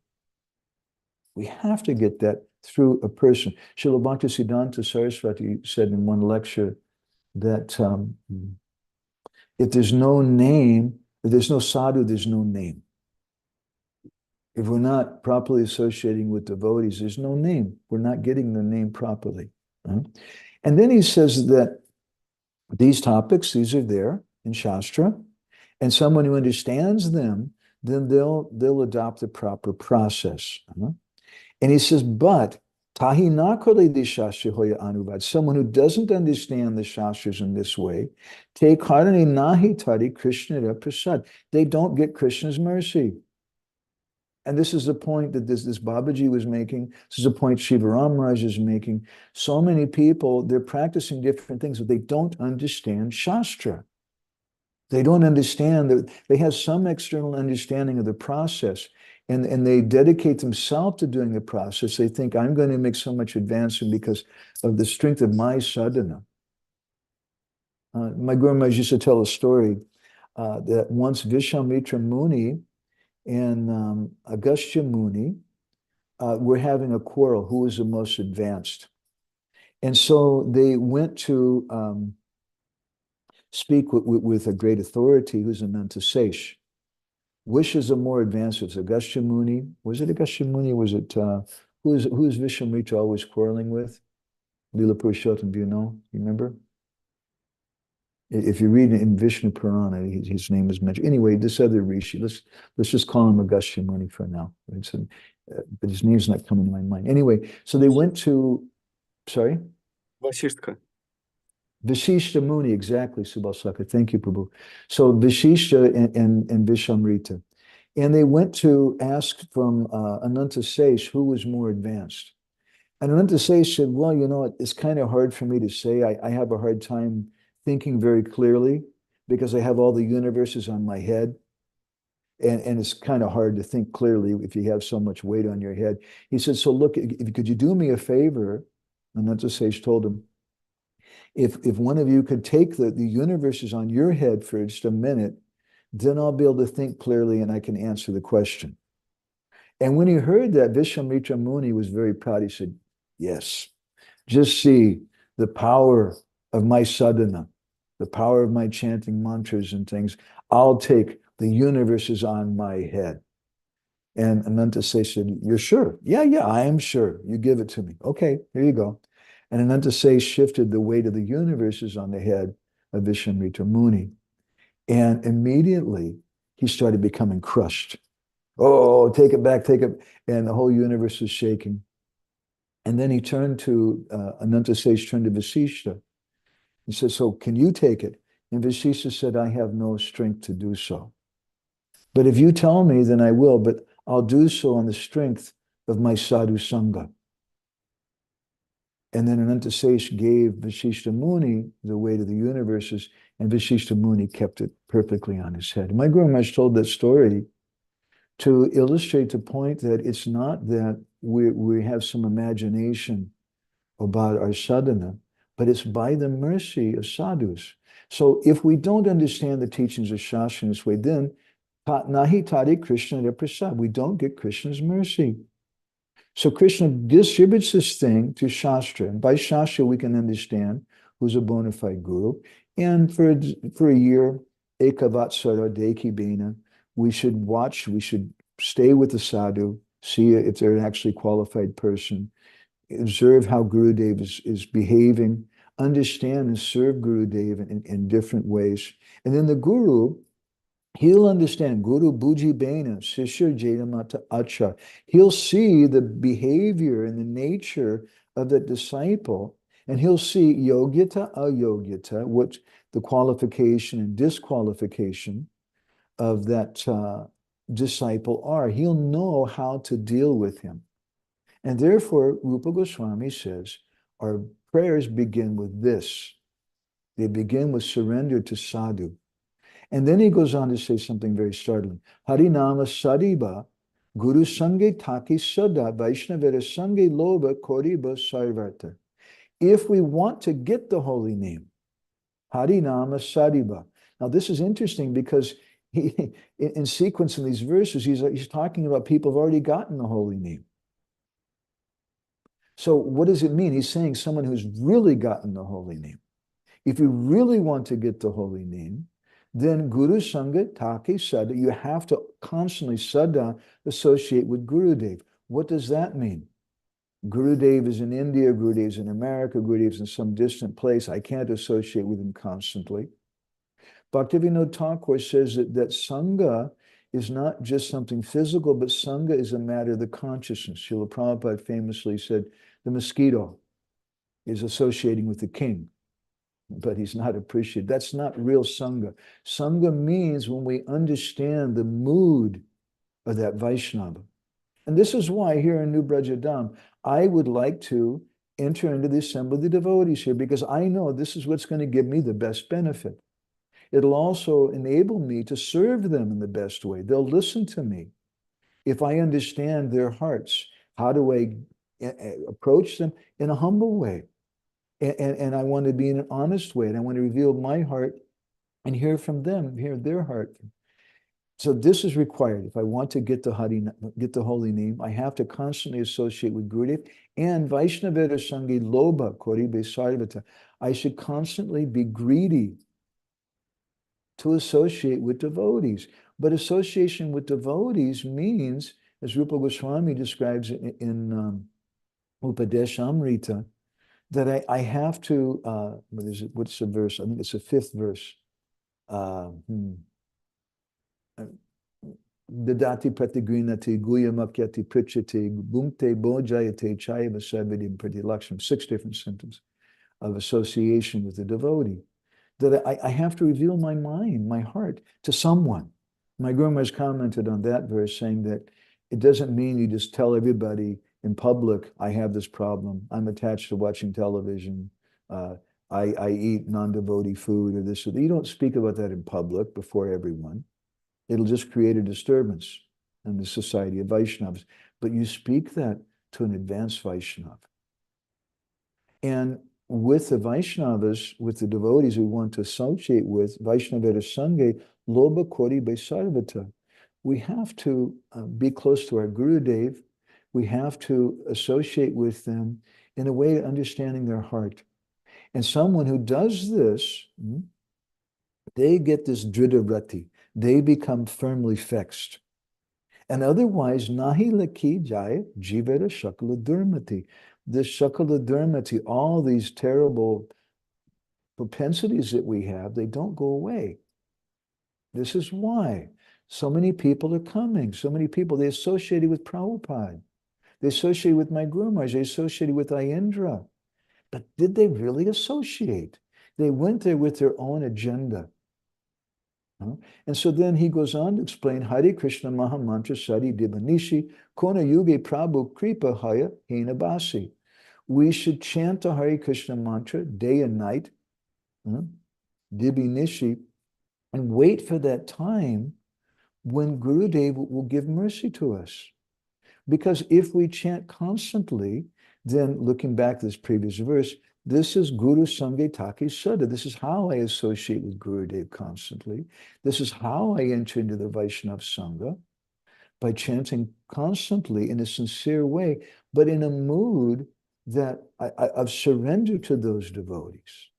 We have to get that through a person. Srila Bhaktisiddhanta Saraswati said in one lecture that if there's no name, if there's no sadhu, there's no name. If we're not properly associating with devotees, there's no name. We're not getting the name properly. And then he says that these topics, these are there in Shastra, and someone who understands them, then they'll adopt the proper process. And he says, but tahi nakole di shastra hoya anuvad, someone who doesn't understand the Shastras in this way, te karani nahi tari Krishna prasad. They don't get Krishna's mercy. And this is the point that this Babaji was making. This is a point Shiva Ram Raj is making. So many people, they're practicing different things, but they don't understand Shastra. They don't understand that they have some external understanding of the process, and they dedicate themselves to doing the process. They think, I'm going to make so much advancement because of the strength of my sadhana. My Guru Maharaj used to tell a story. that once Vishwamitra Muni and Agastya Muni were having a quarrel, who was the most advanced. And so they went to speak with a great authority who's Ananta Sesh. Which is a more advanced? It's Agastya Muni. Was it Agastya Muni? Was it who is Vishwamitra always quarreling with? Lila Purushottam, do you know? You remember? If you read in Vishnu Purana, his name is mentioned. Anyway, this other rishi, let's just call him Agastya Muni for now. But his name's not coming to my mind. Anyway, so they went to, sorry? Vasishtka. Vishishta Muni, exactly, Subhasaka. Thank you, Prabhu. So Vishishta and Vishwamrita. And they went to ask from Ananta Sesh who was more advanced. And Ananta Sesh said, well, you know, it's kind of hard for me to say. I have a hard time thinking very clearly because I have all the universes on my head. And it's kind of hard to think clearly if you have so much weight on your head. He said, so look, could you do me a favor? Ananta Sesh told him, if one of you could take the universes on your head for just a minute, then I'll be able to think clearly and I can answer the question. And when he heard that, Vishwamitra Muni was very proud. He said, yes, just see the power of my sadhana, the power of my chanting mantras and things. I'll take the universes on my head. And Ananta Sesh said, you're sure? Yeah, I am sure. You give it to me. Okay, here you go. And Ananta Sesh shifted the weight of the universes on the head of Vishwamitra Muni. And immediately he started becoming crushed. Oh, take it back, take it. And the whole universe was shaking. And then he turned to, Ananta Sesh turned to Vasishta. He said, so can you take it? And Vasishta said, I have no strength to do so. But if you tell me, then I will, but I'll do so on the strength of my sadhu sangha. And then Ananta Sesh gave Vasishta Muni the weight of the universes, and Vasishta Muni kept it perfectly on his head. My Guru Maharaj told that story to illustrate the point that it's not that we have some imagination about our sadhana, but it's by the mercy of sadhus. So if we don't understand the teachings of Shastra in this way, then nahi tari Krishna prasad, we don't get Krishna's mercy. So Krishna distributes this thing to Shastra, and by Shastra we can understand who's a bona fide guru. And for a year, ekavatsara dekibena, we should watch, we should stay with the sadhu, see if they're an actually qualified person, observe how Gurudev is behaving, understand and serve Gurudev in different ways. And then the guru, he'll understand, Guru Buji Bena, Shishya Jadamata Acha. He'll see the behavior and the nature of the disciple, and he'll see yogyata, ayogyata, what the qualification and disqualification of that disciple are. He'll know how to deal with him. And therefore, Rupa Goswami says, our prayers begin with this. They begin with surrender to sadhu. And then he goes on to say something very startling. Harinama Sadiba, Guru Sange Taki Sada, Vaishnavera Sange Loba Koriba Sarvarta. If we want to get the holy name, Harinama Sadiba. Now this is interesting because in sequence in these verses, he's talking about people who've already gotten the holy name. So what does it mean? He's saying someone who's really gotten the holy name. If you really want to get the holy name, then Guru Sangha Take Sada, you have to constantly Sada associate with Gurudev. What does that mean? Gurudev is in India, Gurudev is in America, Gurudev is in some distant place. I can't associate with him constantly. Bhaktivinoda Thakur says that Sangha is not just something physical, but Sangha is a matter of the consciousness. Srila Prabhupada famously said, the mosquito is associating with the king, but he's not appreciated. That's not real Sangha. Sangha means when we understand the mood of that Vaishnava. And this is why here in New Brajadam, I would like to enter into the assembly of the devotees here, because I know this is what's going to give me the best benefit. It'll also enable me to serve them in the best way. They'll listen to me. If I understand their hearts, how do I approach them in a humble way? And I want to be in an honest way, and I want to reveal my heart and hear from them, hear their heart. So this is required. If I want to get the holy name, I have to constantly associate with Gurudev and Vaishnaveta Sangi Loba Koribe Sarvata. I should constantly be greedy to associate with devotees. But association with devotees means, as Rupa Goswami describes in Upadeshamrita, that I have to, what is it? What's the verse? I think it's the fifth verse. Dadati pratigrinati guyamakyati prichati bhumte bojayate chayava savidim pratilaksham. 6 different symptoms of association with the devotee. That I have to reveal my mind, my heart to someone. My Guru Maharaj commented on that verse saying that it doesn't mean you just tell everybody in public, I have this problem. I'm attached to watching television. I eat non-devotee food or this or that. You don't speak about that in public before everyone. It'll just create a disturbance in the society of Vaishnavas. But you speak that to an advanced Vaishnava. And with the Vaishnavas, with the devotees we want to associate with, Vaishnaveta Sangha, Loba Kori Sarvata, we have to be close to our Gurudev. We have to associate with them in a way of understanding their heart. And someone who does this, they get this dridharati. They become firmly fixed. And otherwise, nahi laki jaya jivera shakala durmati. This shakala durmati, all these terrible propensities that we have, they don't go away. This is why so many people are coming. So many people, they associated with Prabhupada. They associated with my Guru Maharaj. They associated with Ayendra. But did they really associate? They went there with their own agenda. And so then he goes on to explain Hare Krishna Mahamantra Sari Dibanishi Kona Yuge Prabhu Kripa Haya Hinabasi. We should chant the Hare Krishna mantra day and night, Dibanishi, and wait for that time when Gurudev will give mercy to us. Because if we chant constantly, then looking back to this previous verse, this is Guru Sangha Taki Sada. This is how I associate with Gurudev constantly. This is how I enter into the Vaishnava Sangha, by chanting constantly in a sincere way, but in a mood that of surrender to those devotees.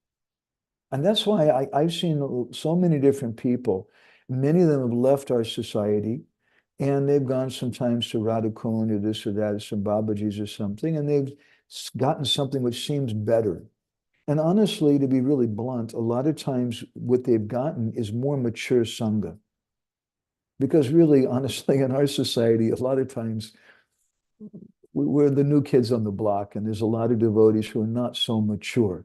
And that's why I've seen so many different people. Many of them have left our society, and they've gone sometimes to Radhakund or this or that, or some Babajis or something, and they've gotten something which seems better. And honestly, to be really blunt, a lot of times what they've gotten is more mature Sangha. Because really, honestly, in our society, a lot of times we're the new kids on the block, and there's a lot of devotees who are not so mature.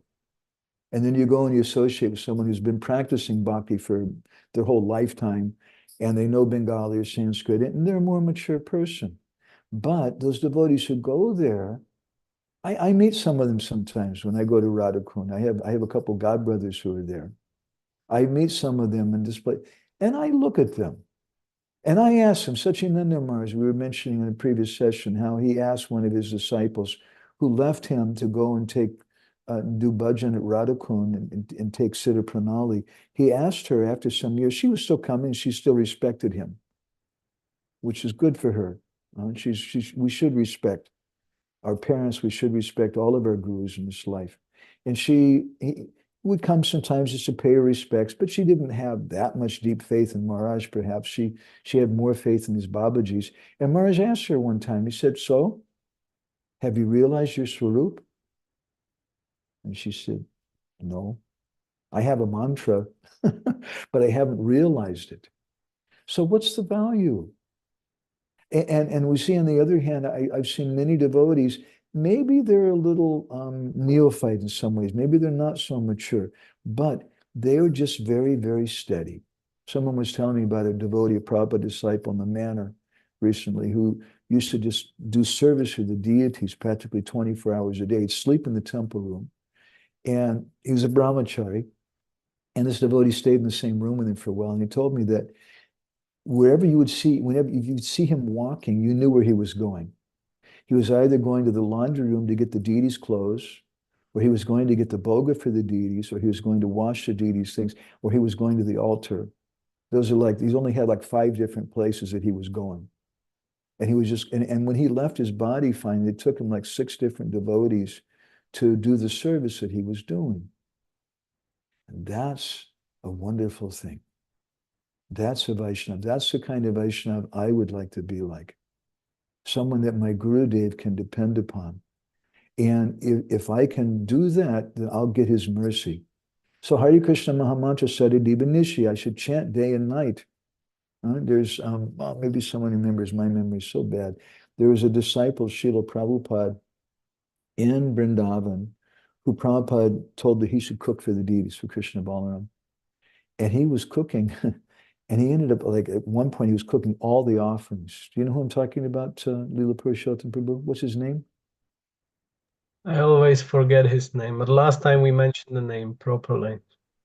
And then you go and you associate with someone who's been practicing bhakti for their whole lifetime, and they know Bengali or Sanskrit, and they're a more mature person. But those devotees who go there, I meet some of them sometimes when I go to Radhakund. I have a couple godbrothers who are there. I meet some of them in this place, and I look at them. And I asked him, Sachinanda Maharaj, we were mentioning in a previous session, how he asked one of his disciples who left him to go and do bhajan at Radhakund and take Siddha-pranali. He asked her after some years, she was still coming, she still respected him, which is good for her. We should respect our parents, we should respect all of our gurus in this life. And he would come sometimes just to pay her respects, but she didn't have that much deep faith in Maharaj, perhaps. She had more faith in these Babajis. And Maharaj asked her one time, he said, so, have you realized your Swarup? And she said, no. I have a mantra, but I haven't realized it. So what's the value? And we see on the other hand, I've seen many devotees, maybe they're a little neophyte in some ways. Maybe they're not so mature, but they are just very, very steady. Someone was telling me about a devotee, a Prabhupada disciple in the manor recently, who used to just do service for the deities practically 24 hours a day. He'd sleep in the temple room. And he was a brahmachari. And this devotee stayed in the same room with him for a while. And he told me that wherever you would see, whenever you'd see him walking, you knew where he was going. He was either going to the laundry room to get the deities' clothes, or he was going to get the boga for the deities, or he was going to wash the deities' things, or he was going to the altar. Those are like, he's only had like 5 different places that he was going. And he was just, and when he left his body finally, it took him like 6 different devotees to do the service that he was doing. And that's a wonderful thing. That's a Vaishnava. That's the kind of Vaishnava I would like to be like. Someone that my Gurudev can depend upon. And if I can do that, then I'll get his mercy. So Hare Krishna Mahamantra Sadadiva Nishi, I should chant day and night. There's, well, maybe someone remembers, my memory is so bad. There was a disciple, Srila Prabhupada, in Vrindavan, who Prabhupada told that he should cook for the deities, for Krishna Balaram. And he was cooking, and he ended up, like, at one point, he was cooking all the offerings. Do you know who I'm talking about, Leela Purushottam Prabhu? What's his name? I always forget his name, but last time we mentioned the name properly.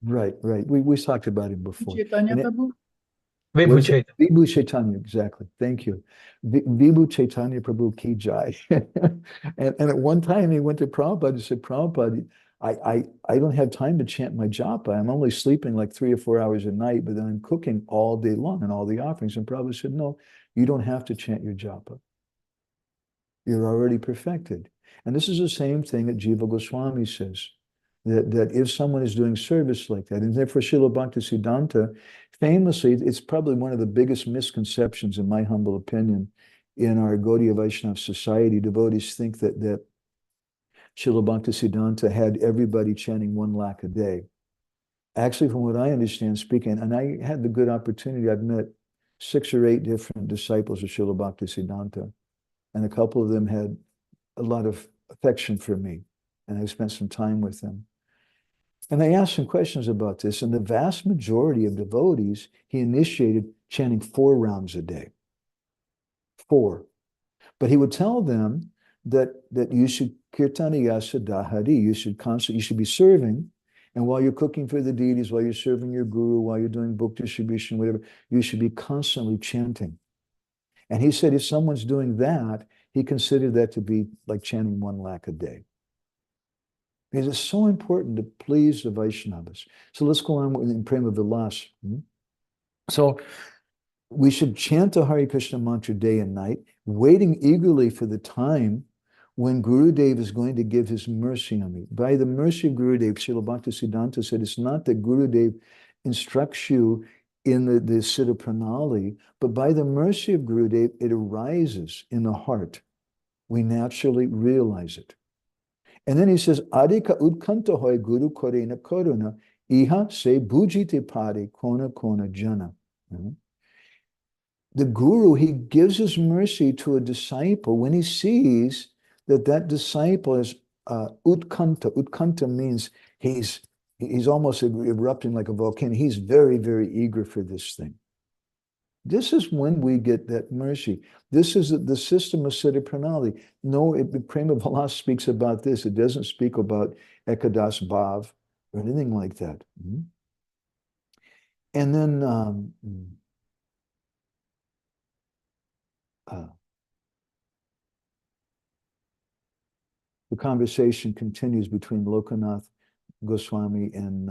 Right, right. We talked about him before. Chaitanya Prabhu? Vibhu Chaitanya. Vibhu Chaitanya, exactly. Thank you. Vibhu Chaitanya Prabhu Ki Jai. And at one time he went to Prabhupada and said, Prabhupada, I don't have time to chant my japa. I'm only sleeping like 3 or 4 hours a night, but then I'm cooking all day long and all the offerings. And Prabhupada said, no, you don't have to chant your japa. You're already perfected. And this is the same thing that Jiva Goswami says, that if someone is doing service like that, and therefore Srila Bhaktisiddhanta, famously, it's probably one of the biggest misconceptions, in my humble opinion, in our Gaudiya Vaishnava society. Devotees think that Srila Bhaktisiddhanta had everybody chanting 1 lakh a day. Actually, from what I understand, speaking, and I had the good opportunity, I've met 6 or 8 different disciples of Srila Bhaktisiddhanta, and a couple of them had a lot of affection for me, and I spent some time with them. And I asked some questions about this, and the vast majority of devotees, he initiated chanting 4 rounds a day. 4. But he would tell them that you should kirtaniya sadahari, you should be serving, and while you're cooking for the deities, while you're serving your guru, while you're doing book distribution, whatever, you should be constantly chanting. And he said if someone's doing that, he considered that to be like chanting 1 lakh a day. Because it's so important to please the Vaishnavas. So let's go on in Prema-Vilas. So we should chant the Hare Krishna mantra day and night, waiting eagerly for the time when Gurudev is going to give his mercy on me. By the mercy of Gurudev, Srila Bhaktisiddhanta said, it's not that Gurudev instructs you in the Siddha-pranali, but by the mercy of Gurudev, it arises in the heart. We naturally realize it. And then he says, Adika utkanta hoy guru korena koruna, iha se bhujite pare kona kona jana. The guru, he gives his mercy to a disciple when he sees that disciple is utkanta. Utkanta means he's almost erupting like a volcano. He's very, very eager for this thing. This is when we get that mercy. This is the system of Siddha-pranali. No, Prema-Vilas speaks about this. It doesn't speak about Ekadas Bhav or anything like that. And then the conversation continues between Lokanath Goswami and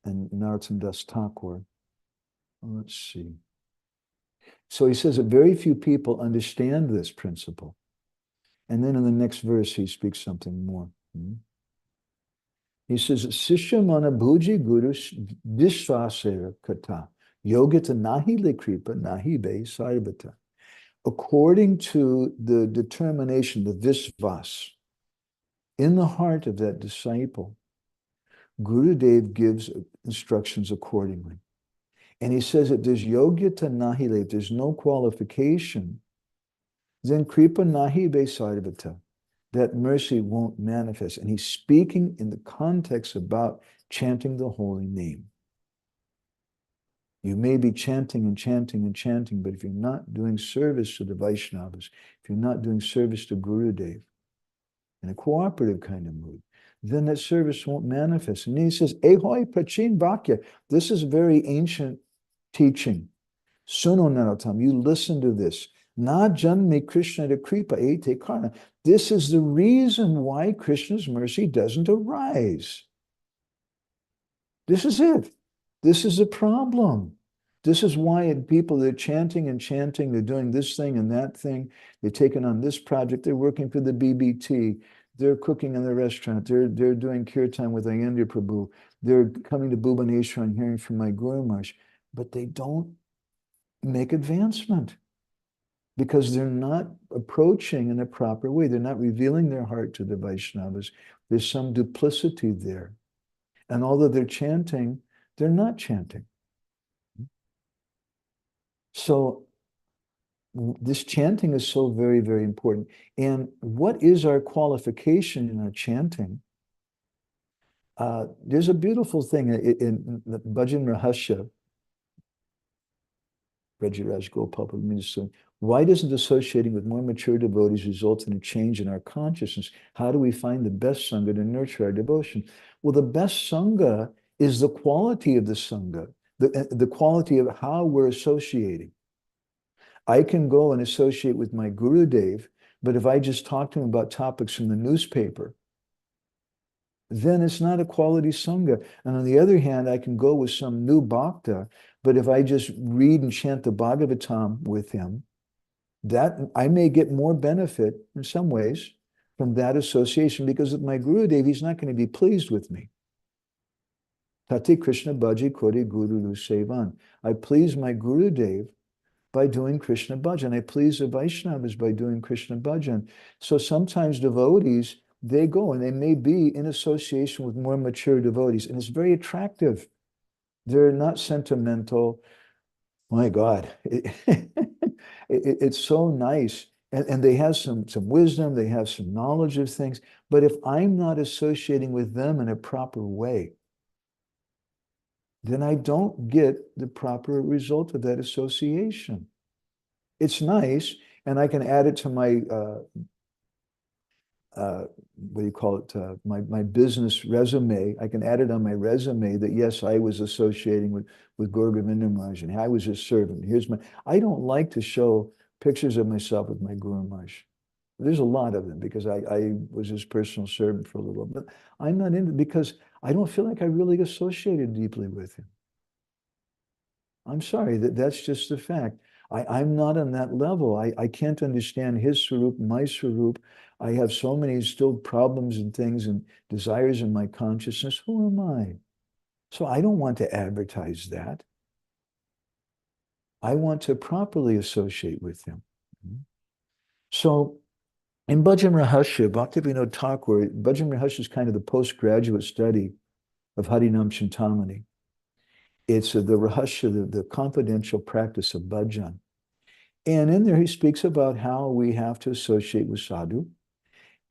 Narottam Das Thakur. Let's see. So he says that very few people understand this principle. And then in the next verse, he speaks something more. He says, Sishya mana bhuji guru vishvasera kata, yogita nahi lekripa nahi be sarvata. According to the determination, the visvas, in the heart of that disciple, Gurudev gives instructions accordingly. And he says that there's yogyata nahile, if there's no qualification, then kripa nahi be sarvata, that mercy won't manifest. And he's speaking in the context about chanting the holy name. You may be chanting and chanting and chanting, but if you're not doing service to the Vaishnavas, if you're not doing service to Gurudev in a cooperative kind of mood, then that service won't manifest. And he says, Ehoi prachin vakya. This is very ancient teaching. Suno Narottam, you listen to this. Na janme Krishna to kripa ete karna. This is the reason why Krishna's mercy doesn't arise. This is it. This is the problem. This is why people, they're chanting and chanting, they're doing this thing and that thing, they're taking on this project, they're working for the BBT, they're cooking in the restaurant, they're doing kirtan with Ayendra Prabhu, they're coming to Bhubaneswar and hearing from my Guru Maharaj, but they don't make advancement because they're not approaching in a proper way. They're not revealing their heart to the Vaishnavas. There's some duplicity there. And although they're chanting, they're not chanting. So this chanting is so very, very important. And what is our qualification in our chanting? There's a beautiful thing in the Bhajan Rahasya, Brajraj Gopal Minister. Why doesn't associating with more mature devotees result in a change in our consciousness? How do we find the best Sangha to nurture our devotion? Well, the best Sangha is the quality of the Sangha, the quality of how we're associating. I can go and associate with my Gurudev, but if I just talk to him about topics from the newspaper, then it's not a quality Sangha. And on the other hand, I can go with some new Bhakta, but if I just read and chant the Bhagavatam with him, that I may get more benefit in some ways from that association, because with my Gurudev, he's not going to be pleased with me. Tate Krishna Bhaji Kori Guru Sevan. I please my Gurudev by doing Krishna Bhajan. I please the Vaishnavas by doing Krishna Bhajan. So sometimes devotees, they go and they may be in association with more mature devotees, and it's very attractive. They're not sentimental. My God, it's so nice. And they have some wisdom, they have some knowledge of things. But if I'm not associating with them in a proper way, then I don't get the proper result of that association. It's nice, and I can add it to my, what do you call it, my business resume. I can add it on my resume that, yes, I was associating with Gaur Govinda Maharaj, and I was his servant. I don't like to show pictures of myself with my Guru Maharaj. There's a lot of them because I was his personal servant for a little bit. But I'm not into, because I don't feel like I really associated deeply with him. I'm sorry, that's just the fact. I'm not on that level. I can't understand his swarup, my swarup. I have so many still problems and things and desires in my consciousness. Who am I? So I don't want to advertise that. I want to properly associate with him. So in Bhajan Rahasya, Bhaktivinoda Thakur, Bhajan Rahasya is kind of the postgraduate study of Harinam Chintamani. It's the Rahasya, the confidential practice of bhajan. And in there, he speaks about how we have to associate with sadhu.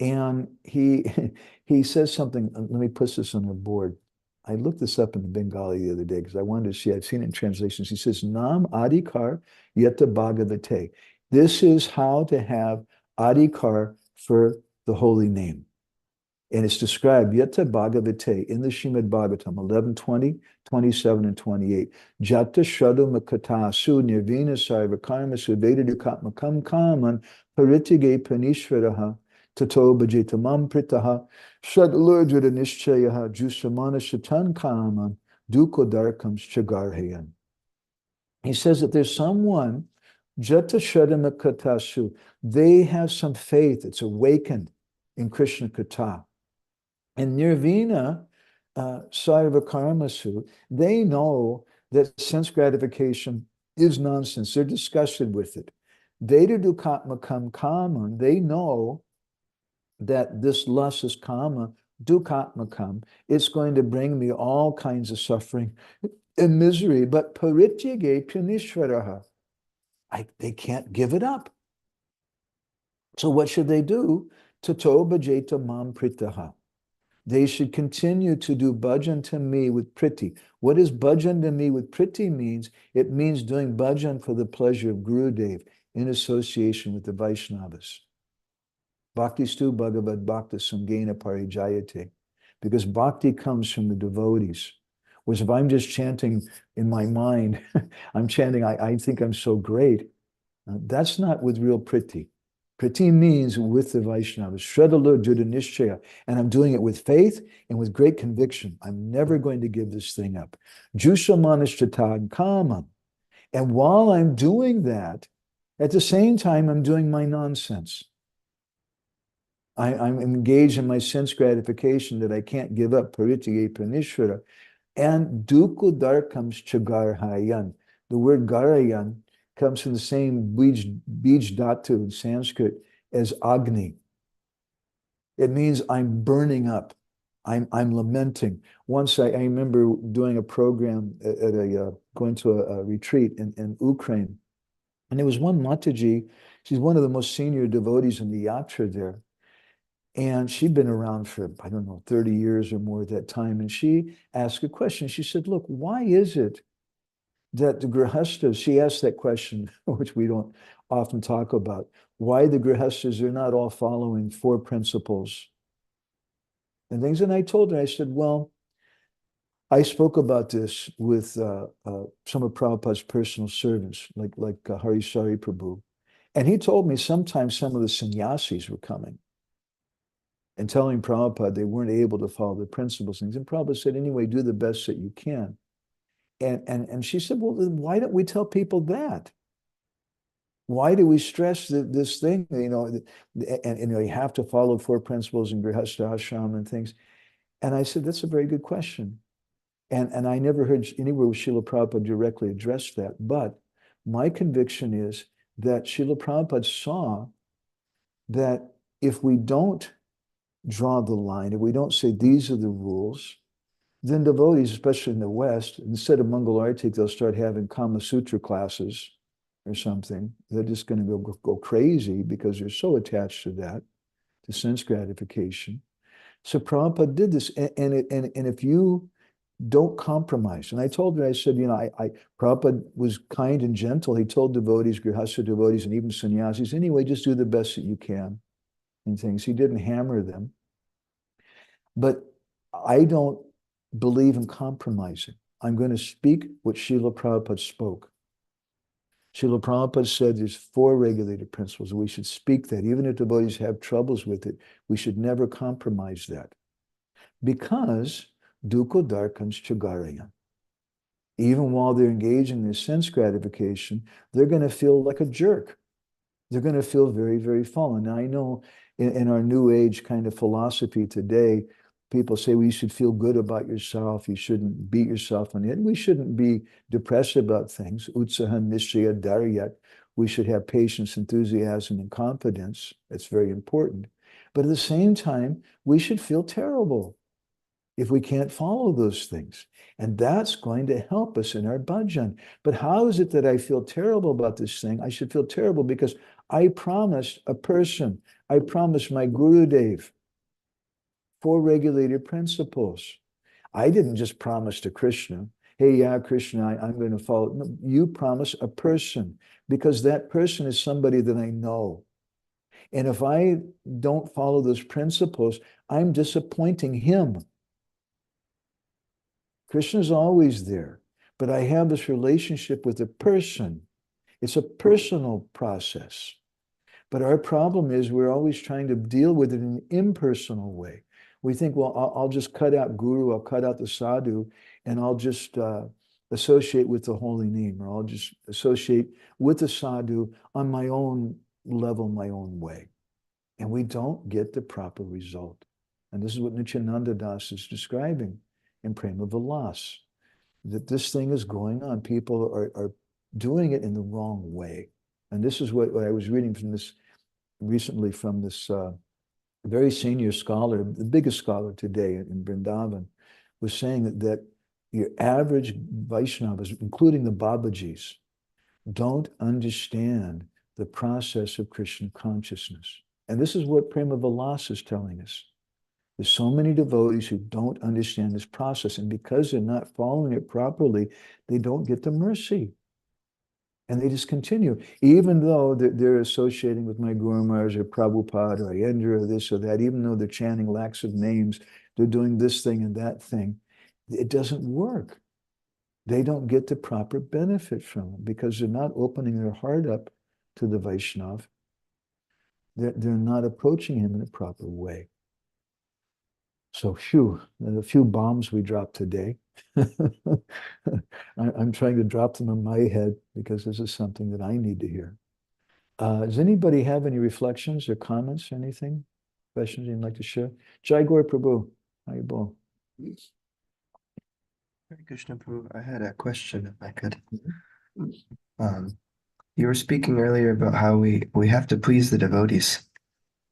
And he says something, let me put this on the board. I looked this up in the Bengali the other day because I wanted to see, I've seen it in translations. He says, Nam adhikar yata bhagavate. This is how to have adhikar for the holy name. And it's described, Yata Bhagavate, in the Srimad Bhagavatam, 11:20, 27, and 28. Jata Shadu Makata Su Nirvina Sarva Karma Suveda Dukatmakam Kaman Paritige Panishvaraha Tato Bhajetamam Pritaha Shadalurjada Nishchayaha Jusamana Shatan Kaman Dukodarkam Chagarhayan. He says that there's someone, Jata Shadu Makata Su, they have some faith, it's awakened in Krishna Kata. And Nirvana, Sarva Karmasu, they know that sense gratification is nonsense. They're disgusted with it. Veda Dukatmakam Kaman, they know that this lust is kama, Dukatmakam. It's going to bring me all kinds of suffering and misery. But Parityage Pyanishvaraha, they can't give it up. So what should they do? Tato Bhajeta Mam Pritaha. They should continue to do bhajan to me with priti. What does bhajan to me with priti means? It means doing bhajan for the pleasure of Gurudev in association with the Vaishnavas. Bhakti stu bhagavad bhakti sangena parijayate. Because bhakti comes from the devotees. Whereas if I'm just chanting in my mind, I'm chanting, I think I'm so great. That's not with real priti. Priti means with the Vaishnavas. Shradala Juda Nishchaya. And I'm doing it with faith and with great conviction. I'm never going to give this thing up. Jusha Manishchatad Kamam. And while I'm doing that, at the same time, I'm doing my nonsense. I'm engaged in my sense gratification that I can't give up. Paritiye Pranishvara. And dukkha darkams chagarhayan. The word garayan comes from the same bij dhatu in Sanskrit as agni. It means I'm burning up. I'm lamenting. Once I remember doing a program at going to a retreat in Ukraine, and there was one Mataji. She's one of the most senior devotees in the yatra there. And she'd been around for, I don't know, 30 years or more at that time. And she asked a question. She said, look, why is it that the grihastas, she asked that question, which we don't often talk about, why the grihastas are not all following four principles and things. And I told her, I said, well, I spoke about this with some of Prabhupada's personal servants, like Harisari Prabhu. And he told me sometimes some of the sannyasis were coming and telling Prabhupada they weren't able to follow the principles things. And Prabhupada said, anyway, do the best that you can. And she said, well, why don't we tell people that? Why do we stress this thing, and you have to follow four principles in Grihastha Ashram and things? And I said, that's a very good question. And I never heard anywhere where Srila Prabhupada directly addressed that. But my conviction is that Srila Prabhupada saw that if we don't draw the line, if we don't say these are the rules, then devotees, especially in the West, instead of Mangal Artik, they'll start having Kama Sutra classes or something. They're just going to go crazy because they're so attached to that, to sense gratification. So Prabhupada did this. And if you don't compromise, and I told her, I said, Prabhupada was kind and gentle. He told devotees, Grihastha devotees, and even sannyasis, anyway, just do the best that you can and things. He didn't hammer them. But I don't believe in compromising. I'm going to speak what Srila Prabhupada spoke. Srila Prabhupada said there's four regulated principles, and we should speak that. Even if devotees have troubles with it, we should never compromise that. Because dukkha darkans chagaraya. Even while they're engaged in their sense gratification, they're going to feel like a jerk. They're going to feel very, very fallen. Now, I know in our new age kind of philosophy today, people say, well, you should feel good about yourself. You shouldn't beat yourself on the head. We shouldn't be depressed about things. Utsahan nishchaya daryat. We should have patience, enthusiasm, and confidence. That's very important. But at the same time, we should feel terrible if we can't follow those things. And that's going to help us in our bhajan. But how is it that I feel terrible about this thing? I should feel terrible because I promised a person, I promised my Gurudev, four regulated principles. I didn't just promise to Krishna, hey, yeah, Krishna, I'm going to follow. No, you promise a person, because that person is somebody that I know. And if I don't follow those principles, I'm disappointing him. Krishna's always there, but I have this relationship with a person. It's a personal process. But our problem is we're always trying to deal with it in an impersonal way. We think, well, I'll just cut out guru, I'll cut out the sadhu, and I'll just associate with the holy name, or I'll just associate with the sadhu on my own level, my own way. And we don't get the proper result. And this is what Nityananda Das is describing in Prema-Vilas, that this thing is going on. People are doing it in the wrong way. And this is what I was reading from this recently from this very senior scholar, the biggest scholar today in Vrindavan, was saying that your average Vaishnavas, including the Babajis, don't understand the process of Krishna consciousness. And this is what Prema-Vilas is telling us. There's so many devotees who don't understand this process, and because they're not following it properly, they don't get the mercy. And they just continue, even though they're associating with my Guru Maharaj or Prabhupada or Ayendra or this or that, even though they're chanting lakhs of names, they're doing this thing and that thing, it doesn't work. They don't get the proper benefit from it because they're not opening their heart up to the Vaishnav, they're not approaching him in a proper way. So a few bombs we dropped today. I'm trying to drop them in my head because this is something that I need to hear. Does anybody have any reflections or comments or anything? Questions you'd like to share? Jai Gaur Prabhu, how you doing? Hare Krishna Prabhu, I had a question if I could. Mm-hmm. You were speaking earlier about how we have to please the devotees.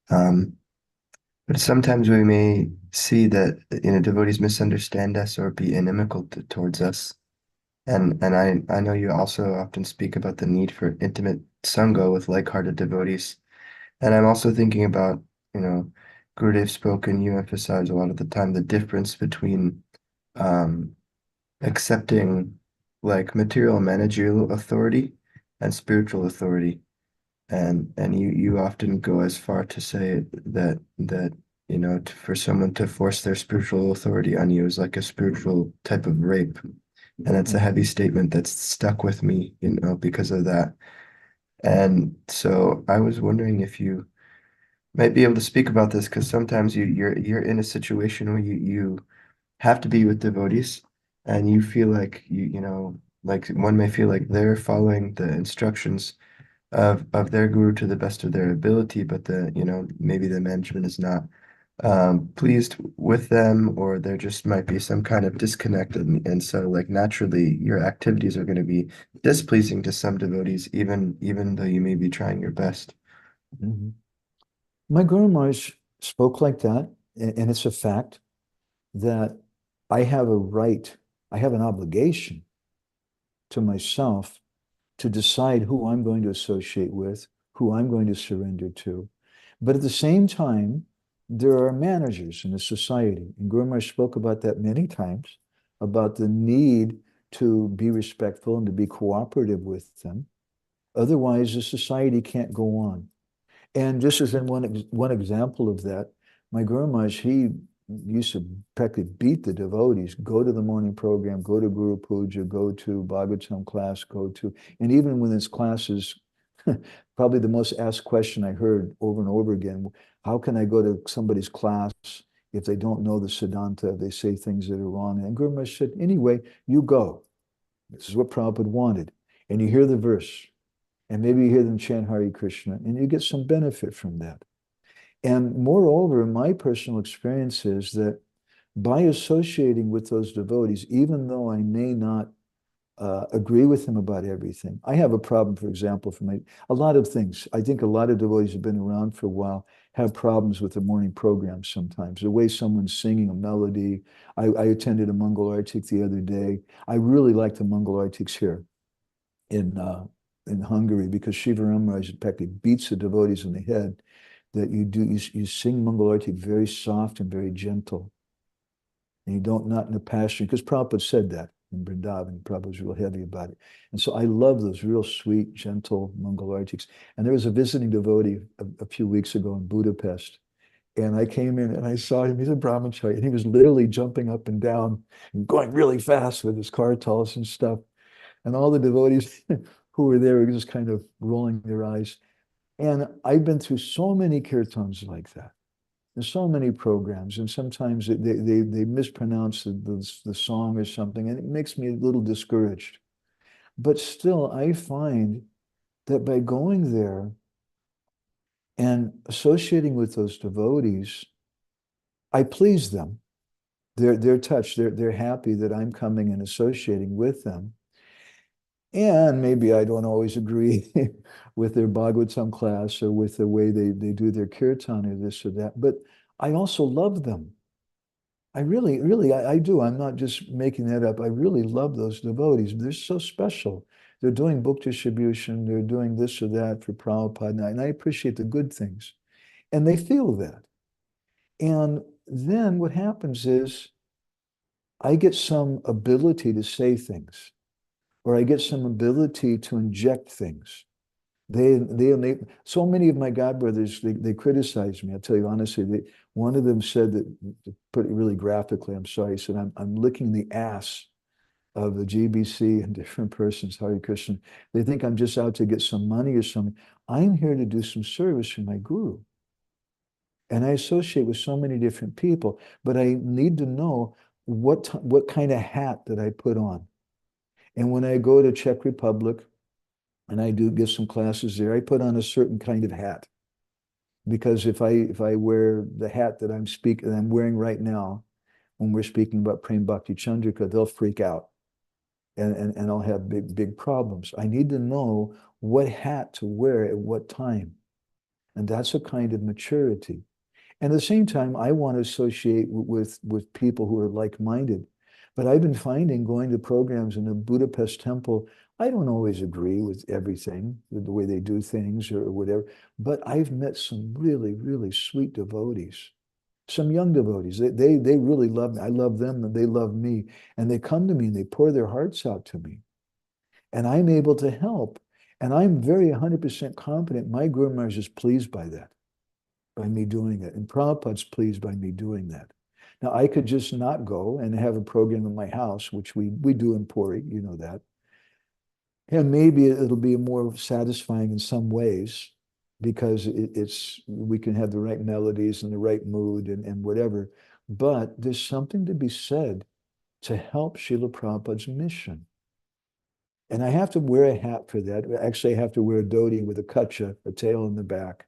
But sometimes we may see that devotees misunderstand us or be inimical towards us. And I know you also often speak about the need for intimate sangha with like-hearted devotees. And I'm also thinking about, Gurudev spoke and you emphasize a lot of the time the difference between accepting like material and managerial authority and spiritual authority. And you often go as far to say that for someone to force their spiritual authority on you is like a spiritual type of rape. And it's a heavy statement that's stuck with me, because of that. And so I was wondering if you might be able to speak about this, because sometimes you're in a situation where you have to be with devotees and you feel like like one may feel like they're following the instructions of their guru to the best of their ability, but maybe the management is not pleased with them, or there just might be some kind of disconnect, and so like naturally your activities are going to be displeasing to some devotees, even though you may be trying your best. Mm-hmm. My Guru Maharaj spoke like that, and it's a fact that I have a right, I have an obligation to myself to decide who I'm going to associate with, who I'm going to surrender to. But at the same time, there are managers in the society. And Guru Maharaj spoke about that many times, about the need to be respectful and to be cooperative with them. Otherwise, the society can't go on. And just as in one example of that, my Guru Maharaj, he used to practically beat the devotees, go to the morning program, go to Guru Puja, go to Bhagavatam class, and even when his classes, probably the most asked question I heard over and over again, how can I go to somebody's class if they don't know the Siddhanta, if they say things that are wrong? And Guru Maharaj said, anyway, you go. This is what Prabhupada wanted. And you hear the verse, and maybe you hear them chant Hare Krishna, and you get some benefit from that. And moreover, my personal experience is that by associating with those devotees, even though I may not agree with them about everything, I have a problem, for example, a lot of things. I think a lot of devotees have been around for a while, have problems with the morning program sometimes. The way someone's singing a melody. I attended a Mangal Artik the other day. I really like the Mangal Artiks here in Hungary, because Shiva Ramaraj practically beats the devotees in the head, that you sing Mangal Artik very soft and very gentle. And you don't, not in a passion, because Prabhupada said that in Vrindavan. Prabhupada was real heavy about it. And so I love those real sweet, gentle Mangal Artiks. And there was a visiting devotee a few weeks ago in Budapest. And I came in and I saw him, he's a brahmachari, and he was literally jumping up and down and going really fast with his kartals and stuff. And all the devotees who were there were just kind of rolling their eyes. And I've been through so many kirtans like that. There's so many programs, and sometimes they mispronounce the song or something, and it makes me a little discouraged. But still, I find that by going there and associating with those devotees, I please them. They're touched. They're happy that I'm coming and associating with them. And maybe I don't always agree with their Bhagavatam class or with the way they do their kirtan or this or that, but I also love them. I really, I do. I'm not just making that up. I really love those devotees. They're so special. They're doing book distribution. They're doing this or that for Prabhupada. And I appreciate the good things. And they feel that. And then what happens is I get some ability to say things, or I get some ability to inject things. So many of my godbrothers, they criticize me. I'll tell you honestly, one of them said that, to put it really graphically, I'm sorry, he said, I'm licking the ass of the GBC and different persons, Hare Krishna. They think I'm just out to get some money or something. I'm here to do some service for my guru. And I associate with so many different people, but I need to know what kind of hat that I put on. And when I go to Czech Republic and I do give some classes there, I put on a certain kind of hat. Because if I wear the hat that I'm wearing right now, when we're speaking about Prema-bhakti-candrika, they'll freak out. And I'll have big problems. I need to know what hat to wear at what time. And that's a kind of maturity. And at the same time, I want to associate with people who are like-minded. But I've been finding going to programs in the Budapest temple, I don't always agree with everything, the way they do things or whatever, but I've met some really, really sweet devotees, some young devotees. They really love me. I love them and they love me. And they come to me and they pour their hearts out to me. And I'm able to help. And I'm very 100% confident my Guru Maharaj is pleased by that, by me doing it. And Prabhupada's pleased by me doing that. Now, I could just not go and have a program in my house, which we do in Puri, you know that. And maybe it'll be more satisfying in some ways because we can have the right melodies and the right mood and whatever. But there's something to be said to help Srila Prabhupada's mission. And I have to wear a hat for that. Actually, I have to wear a dhoti with a kacha, a tail in the back.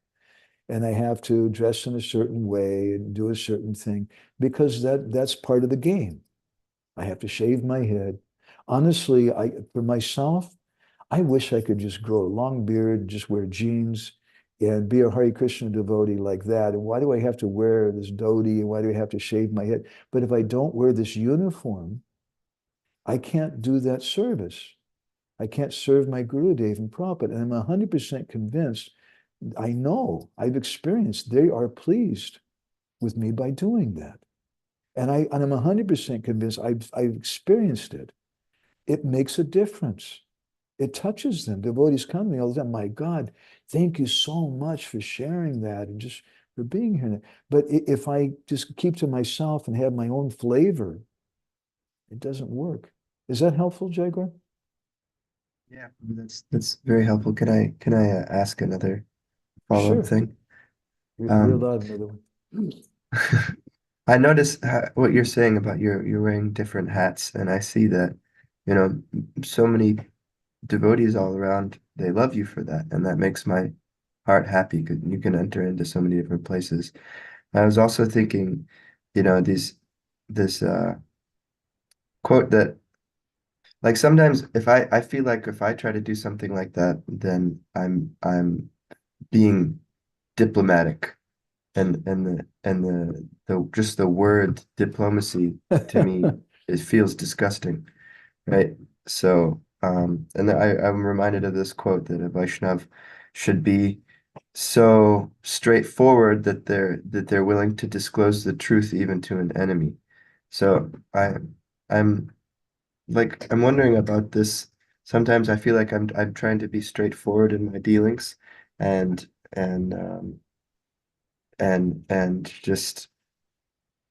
And I have to dress in a certain way and do a certain thing because that's part of the game. I have to shave my head. Honestly, for myself, I wish I could just grow a long beard, just wear jeans and be a Hare Krishna devotee like that. And why do I have to wear this dhoti? And why do I have to shave my head? But if I don't wear this uniform, I can't do that service. I can't serve my Gurudev and Prabhupada. And I'm 100% convinced, I know, I've experienced, they are pleased with me by doing that. And I'm 100% convinced, I've experienced it. It makes a difference. It touches them. Devotees come to me all the time. My God, thank you so much for sharing that and just for being here. But if I just keep to myself and have my own flavor, it doesn't work. Is that helpful, Jaguar? Yeah, that's very helpful. Can I ask another follow-up Sure. thing? You're allowed another one. I notice what you're saying about you're wearing different hats, and I see that, so many devotees all around, they love you for that, and that makes my heart happy because you can enter into so many different places. I was also thinking, this quote that like sometimes if I feel like if I try to do something like that, then I'm being diplomatic and the just the word diplomacy to me it feels disgusting, right? So and I'm reminded of this quote that a Vaishnav should be so straightforward that they're willing to disclose the truth even to an enemy. So I'm I'm wondering about this. Sometimes I feel like I'm trying to be straightforward in my dealings and and um and just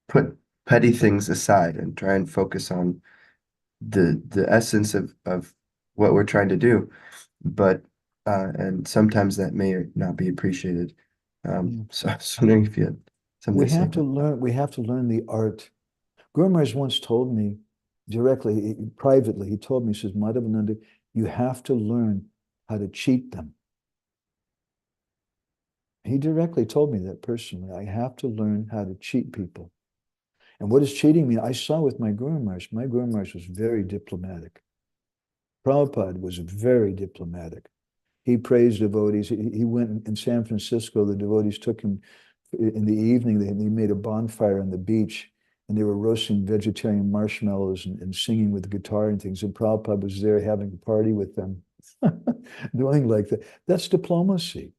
put petty things aside and try and focus on the essence of what we're trying to do. But and sometimes that may not be appreciated. So I was wondering if you had something We to say have to about learn, we have to learn the art. Guru Maharaj once told me directly, privately, he told me, he says, Madhavananda, you have to learn how to cheat them. He directly told me that personally. I have to learn how to cheat people. And what does cheating mean? I saw with my Guru Maharaj. My Guru Maharaj was very diplomatic. Prabhupada was very diplomatic. He praised devotees. He went in San Francisco. The devotees took him in the evening. They made a bonfire on the beach, and they were roasting vegetarian marshmallows and singing with guitar and things. And Prabhupada was there having a party with them, doing like that. That's diplomacy.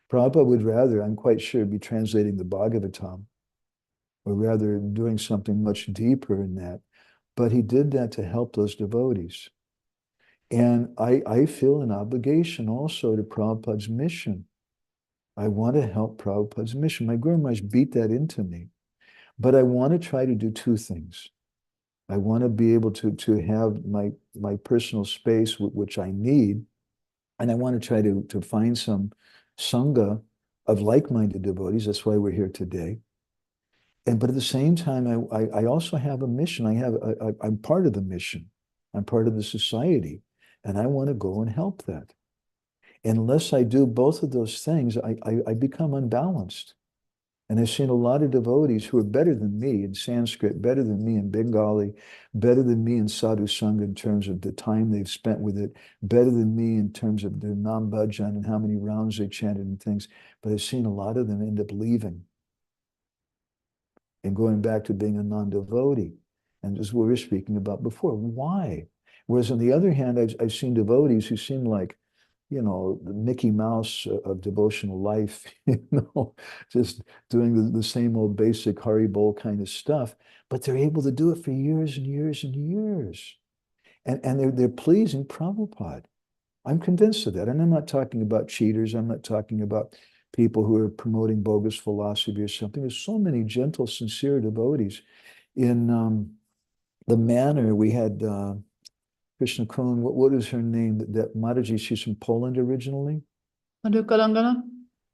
Prabhupada would rather, I'm quite sure, be translating the Bhagavatam, or rather doing something much deeper in that. But he did that to help those devotees. And I feel an obligation also to Prabhupada's mission. I want to help Prabhupada's mission. My Guru Maharaj beat that into me. But I want to try to do two things. I want to be able to have my personal space, which I need, and I want to try to find some sangha of like-minded devotees. That's why we're here today. But at the same time, I also have a mission. I'm part of the mission. I'm part of the society, and I want to go and help that. Unless I do both of those things, I become unbalanced. And I've seen a lot of devotees who are better than me in Sanskrit, better than me in Bengali, better than me in sadhu sangha in terms of the time they've spent with it, better than me in terms of their Nama-bhajana and how many rounds they chanted and things. But I've seen a lot of them end up leaving and going back to being a non-devotee. And this is what we were speaking about before. Why? Whereas on the other hand, I've seen devotees who seem like, the Mickey Mouse of devotional life, just doing the same old basic Haribol kind of stuff, but they're able to do it for years and years and years. And they're pleasing Prabhupada. I'm convinced of that. And I'm not talking about cheaters. I'm not talking about people who are promoting bogus philosophy or something. There's so many gentle, sincere devotees. In the manor, we had Krishna Krohn, what is her name? That Mataji, she's from Poland originally? Madhu Kalangana?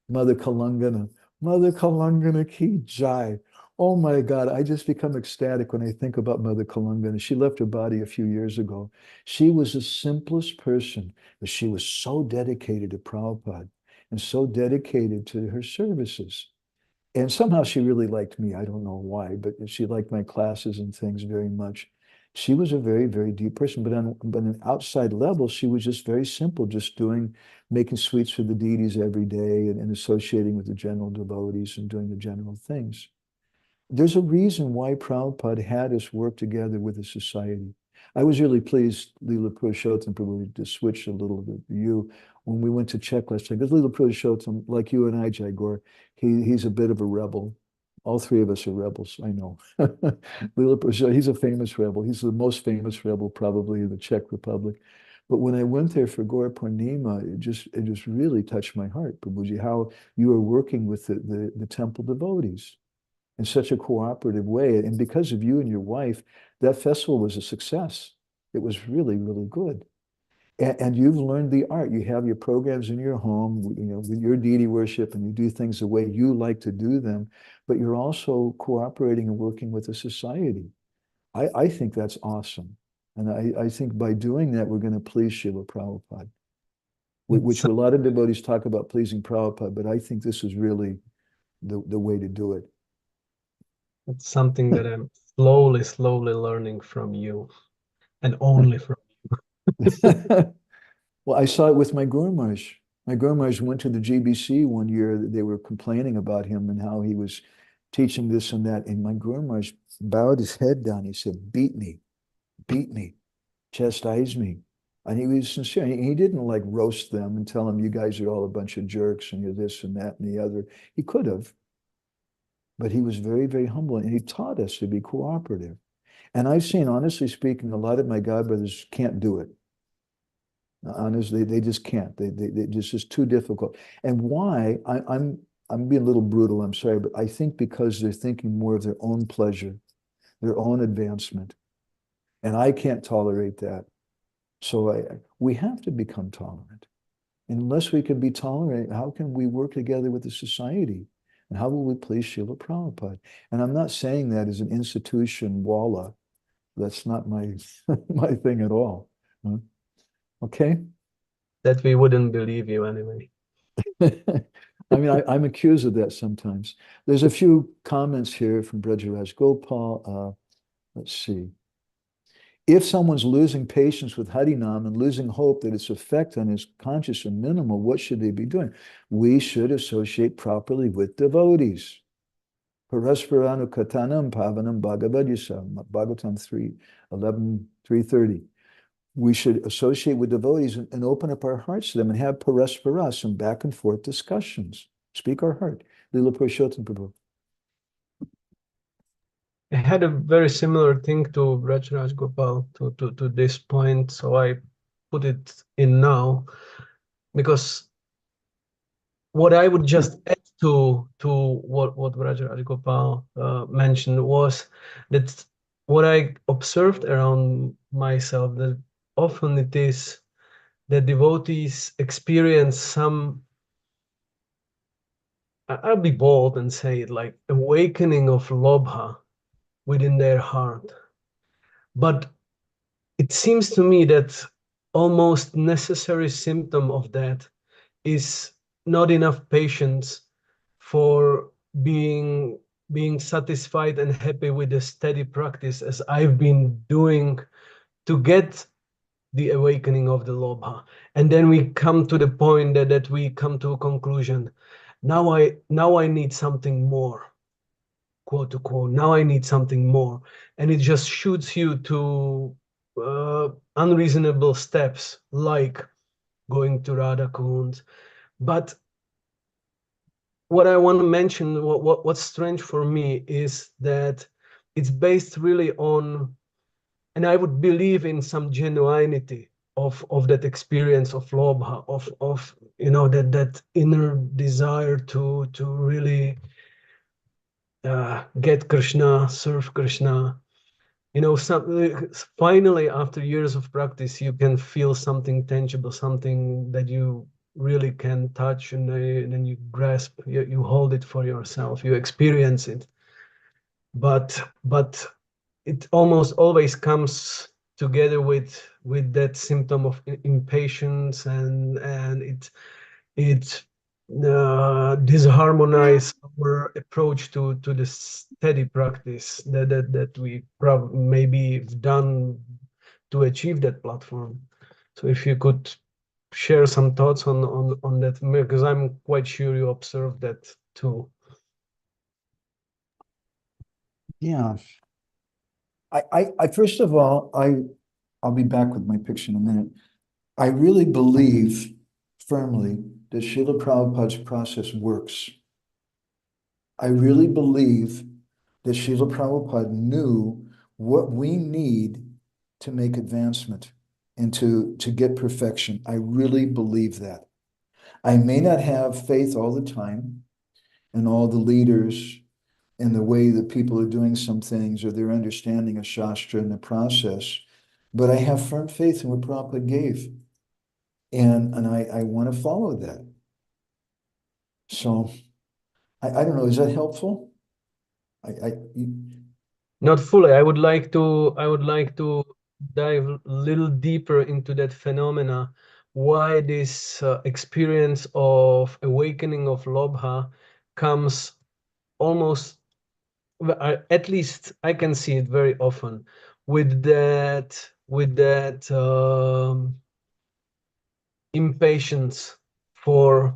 Mother Kalangana. Mother Kalangana ki jai. Oh my God, I just become ecstatic when I think about Mother Kalangana. She left her body a few years ago. She was the simplest person, but she was so dedicated to Prabhupada and so dedicated to her services. And somehow she really liked me. I don't know why, but she liked my classes and things very much. She was a very, very deep person, but on an outside level, she was just very simple, just making sweets for the deities every day and associating with the general devotees and doing the general things. There's a reason why Prabhupada had us work together with the society. I was really pleased, Leela Purushottam Prabhu, to switch a little bit to you. When we went to Czech last time, because Leela Purushottam, like you and I, Jaigor, he's a bit of a rebel. All three of us are rebels, I know. Leela Purushottam, he's a famous rebel. He's the most famous rebel probably in the Czech Republic. But when I went there for Gaura Purnima, it just really touched my heart, Prabhuji, how you are working with the temple devotees in such a cooperative way. And because of you and your wife, that festival was a success. It was really, really good. And you've learned the art. You have your programs in your home, with your deity worship, and you do things the way you like to do them, but you're also cooperating and working with the society. I think that's awesome. And I think by doing that, we're going to please Srila Prabhupada, which a lot of devotees talk about pleasing Prabhupada, but I think this is really the way to do it. It's something that I'm slowly learning from you, and only from you. Well, I saw it with my Guru Maharaj. My Guru Maharaj went to the GBC one year. They were complaining about him and how he was teaching this and that. And my Guru Maharaj bowed his head down. He said, beat me, chastise me. And he was sincere. He didn't like roast them and tell them, you guys are all a bunch of jerks and you're this and that and the other. He could have. But he was very, very humble, and he taught us to be cooperative. And I've seen, honestly speaking, a lot of my godbrothers can't do it. Honestly, they just can't. It's just too difficult. And why? I'm being a little brutal, I'm sorry, but I think because they're thinking more of their own pleasure, their own advancement. And I can't tolerate that. So we have to become tolerant. And unless we can be tolerant, how can we work together with the society? And how will we please Srila Prabhupada? And I'm not saying that as an institution walla. That's not my my thing at all. Huh? Okay? That we wouldn't believe you anyway. I mean, I'm accused of that sometimes. There's a few comments here from Brajaraj Gopal. Let's see. If someone's losing patience with Harinam and losing hope that its effect on his conscience are minimal, what should they be doing? We should associate properly with devotees. Parasparanu katanam pavanam bhagavadisam, Bhagavatam 3:11, 3:30. We should associate with devotees and open up our hearts to them and have paraspara, some back and forth discussions. Speak our heart. Leela Purushottam Prabhu. I had a very similar thing to Raj Gopal to this point, so I put it in now, because what I would just add to what Raj Gopal mentioned was that what I observed around myself, that often it is that devotees experience some, I'll be bold and say it, like awakening of lobha within their heart. But it seems to me that almost necessary symptom of that is not enough patience for being satisfied and happy with the steady practice as I've been doing to get the awakening of the lobha. And then we come to the point that we come to a conclusion. Now I need something more, quote unquote. Now I need something more. And it just shoots you to unreasonable steps like going to Radha Kund. But what I want to mention, what's strange for me is that it's based really on, and I would believe in some genuinity of that experience of lobha, of that inner desire to really get Krishna, serve Krishna. Finally, after years of practice, you can feel something tangible, something that you really can touch, and then you grasp, you hold it for yourself, you experience it. But it almost always comes together with that symptom of impatience, and it disharmonize our approach to the steady practice that we maybe done to achieve that platform. So if you could share some thoughts on that, because I'm quite sure you observed that too. Yeah. I first of all, I'll be back with my picture in a minute. I really believe firmly that Srila Prabhupada's process works. I really believe that Srila Prabhupada knew what we need to make advancement and to get perfection. I really believe that. I may not have faith all the time in all the leaders and the way that people are doing some things or their understanding of Shastra and the process, but I have firm faith in what Prabhupada gave. And I want to follow that. So I don't know, is that helpful? Not fully. I would like to dive a little deeper into that phenomena, why this experience of awakening of lobha comes almost, at least I can see it very often, with that impatience for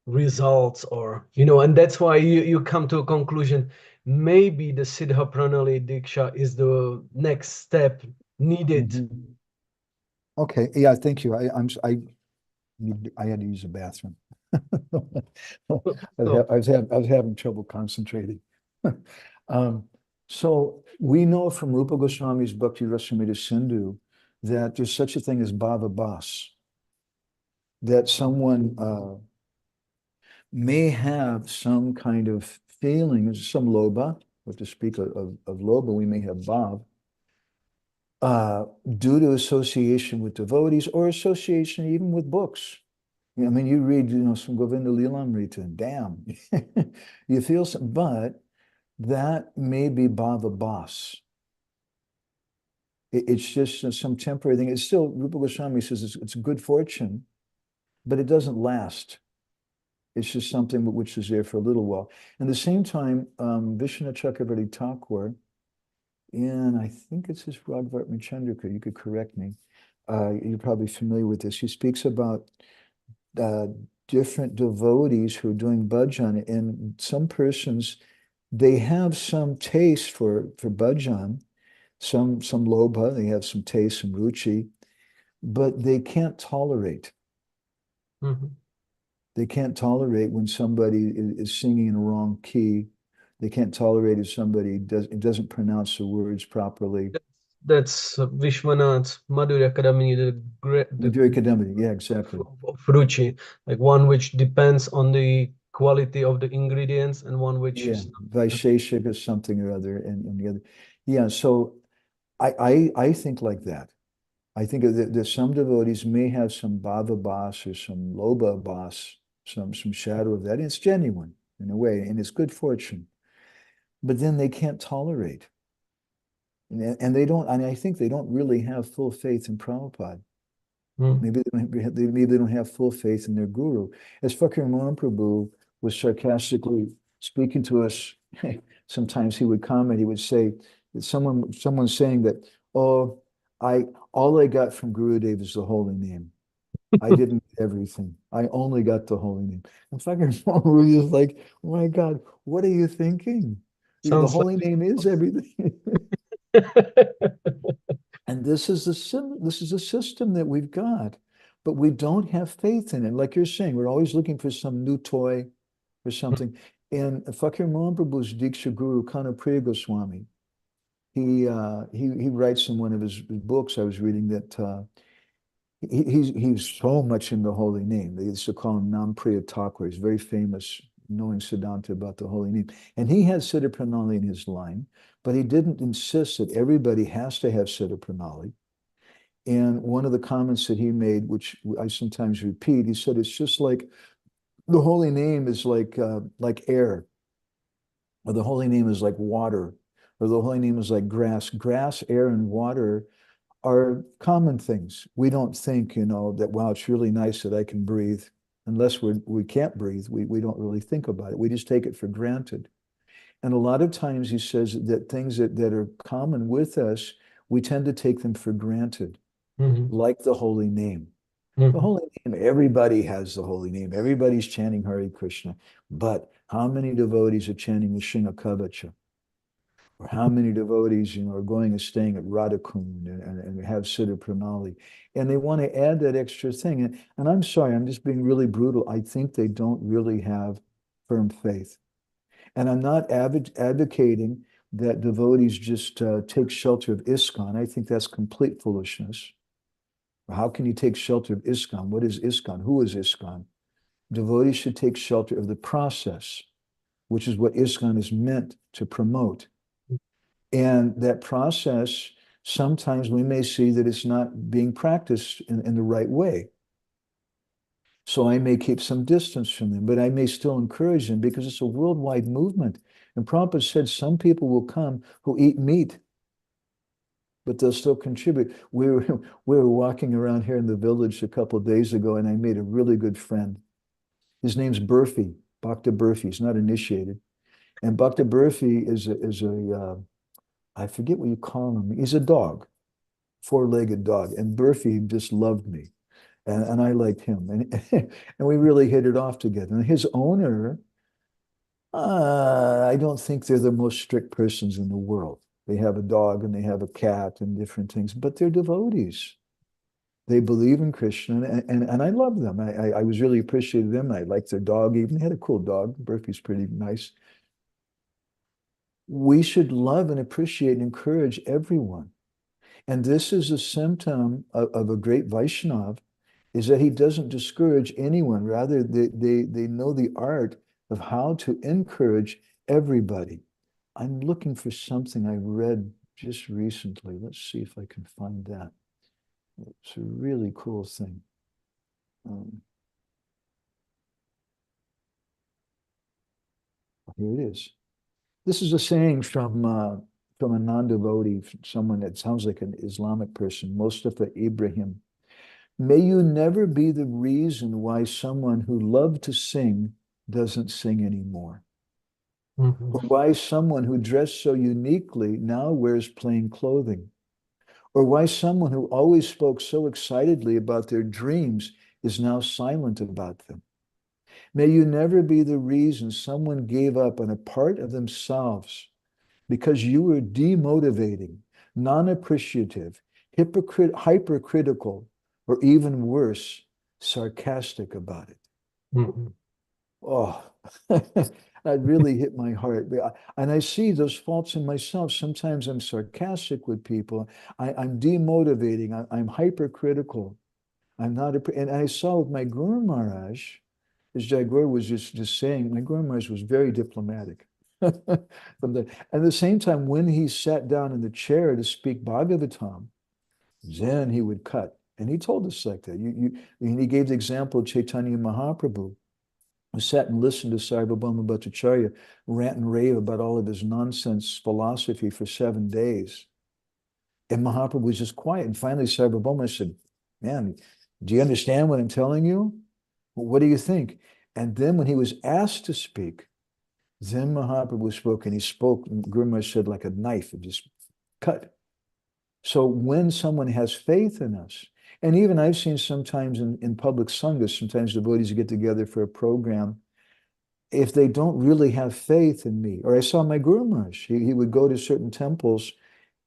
results, or and that's why you come to a conclusion, maybe the Siddha-pranali Diksha is the next step needed. Okay, yeah, thank you. I had to use the bathroom. I was having trouble concentrating. So we know from Rupa Goswami's Bhakti Rasamrita Sindhu that there's such a thing as bhava bhas, that someone may have some kind of feeling, some lobha, but to speak of lobha, we may have bhav, due to association with devotees or association even with books. I mean, you read, some Govinda Lilamrita, and damn, you feel some, but that may be bhava bhas. It's just some temporary thing. It's still, Rupa Goswami says it's good fortune, but it doesn't last. It's just something which is there for a little while. And at the same time, Vishnu Chakravarti Thakur, and I think it's his Raghavartma-candrika, you could correct me. You're probably familiar with this. He speaks about different devotees who are doing bhajan, and some persons, they have some taste for bhajan, some lobha, they have some taste, some ruchi, but they can't tolerate. They can't tolerate when somebody is singing in a wrong key. They can't tolerate if somebody doesn't pronounce the words properly. That's Vishwanath's Madhurya Kadamini, Madhurya Kadamini, yeah, exactly. Of ruchi, like one which depends on the quality of the ingredients and one which Yeah, is not. Vaisheshik or something or other, and the other. Yeah, so I think like that. I think that some devotees may have some bhava bhas or some lobha bhas, some shadow of that. And it's genuine in a way, and it's good fortune. But then they can't tolerate. And they don't, and I think they don't really have full faith in Prabhupada. Maybe maybe they don't have full faith in their guru. As Fakir Mahaprabhu was sarcastically speaking to us, sometimes he would comment, he would say that someone's saying that, oh, all I got from Gurudev is the holy name. I didn't get everything. I only got the holy name. And Fakir Mahaprabhu is like, oh my God, what are you thinking? The Sounds holy like name is everything. And this is the system that we've got, but we don't have faith in it. Like you're saying, we're always looking for some new toy or something. And Fakir Mahaprabhu's Diksha Guru, Kanapriya Goswami, he writes in one of his books I was reading that he's so much in the holy name. They used to call him Nampriya Thakur. He's very famous, knowing Siddhanta about the holy name. And he had Siddha-pranali in his line, but he didn't insist that everybody has to have Siddha-pranali. And one of the comments that he made, which I sometimes repeat, he said, it's just like the holy name is like air, or the holy name is like water, or the holy name is like grass. Grass, air, and water are common things. We don't think, that, wow, it's really nice that I can breathe. Unless we can't breathe, we don't really think about it. We just take it for granted. And a lot of times he says that things that are common with us, we tend to take them for granted, like the holy name. The holy name, everybody has the holy name. Everybody's chanting Hare Krishna. But how many devotees are chanting the Shinga Kavacha? Or how many devotees, are going and staying at Radhakund and have Siddha Pranali, and they want to add that extra thing. And I'm sorry, I'm just being really brutal. I think they don't really have firm faith. And I'm not advocating that devotees just take shelter of ISKCON. I think that's complete foolishness. How can you take shelter of ISKCON? What is ISKCON? Who is ISKCON? Devotees should take shelter of the process, which is what ISKCON is meant to promote. And that process, sometimes we may see that it's not being practiced in the right way. So I may keep some distance from them, but I may still encourage them because it's a worldwide movement. And Prabhupada said some people will come who eat meat, but they'll still contribute. We were walking around here in the village a couple of days ago, and I made a really good friend. His name's Burfi, Bhakta Burfi. He's not initiated. And Bhakta Burfi is a I forget what you call him. He's a dog, four-legged dog. And Burfi just loved me. And I liked him. And we really hit it off together. And his owner, I don't think they're the most strict persons in the world. They have a dog and they have a cat and different things, but they're devotees. They believe in Krishna, and I love them. I was really appreciative of them. I liked their dog even. They had a cool dog. Burfi's pretty nice. We should love and appreciate and encourage everyone. And this is a symptom of a great Vaishnav, is that he doesn't discourage anyone. Rather, they know the art of how to encourage everybody. I'm looking for something I read just recently. Let's see if I can find that. It's a really cool thing. Here it is. This is a saying from a non-devotee, someone that sounds like an Islamic person, Mustafa Ibrahim. May you never be the reason why someone who loved to sing doesn't sing anymore. Or why someone who dressed so uniquely now wears plain clothing. Or why someone who always spoke so excitedly about their dreams is now silent about them. May you never be the reason someone gave up on a part of themselves because you were demotivating, non-appreciative, hypercritical, or even worse, sarcastic about it. Oh, that really hit my heart. And I see those faults in myself. Sometimes I'm sarcastic with people. I'm demotivating. I'm hypercritical. I'm not, and I saw with my Guru Maharaj, as Jagur was just saying, my Guru Maharaj was very diplomatic. And at the same time, when he sat down in the chair to speak Bhagavatam, then he would cut. And he told us like that. And he gave the example of Chaitanya Mahaprabhu, who sat and listened to Sarvabhauma Bhattacharya rant and rave about all of his nonsense philosophy for 7 days. And Mahaprabhu was just quiet. And finally, Sarvabhauma said, man, do you understand what I'm telling you? What do you think? And then when he was asked to speak, then Mahaprabhu spoke, and he spoke, and Guru Maharaj said, like a knife, it just cut. So when someone has faith in us, and even I've seen sometimes in public sanghas, sometimes devotees get together for a program, if they don't really have faith in me, or I saw my Guru Maharaj, he would go to certain temples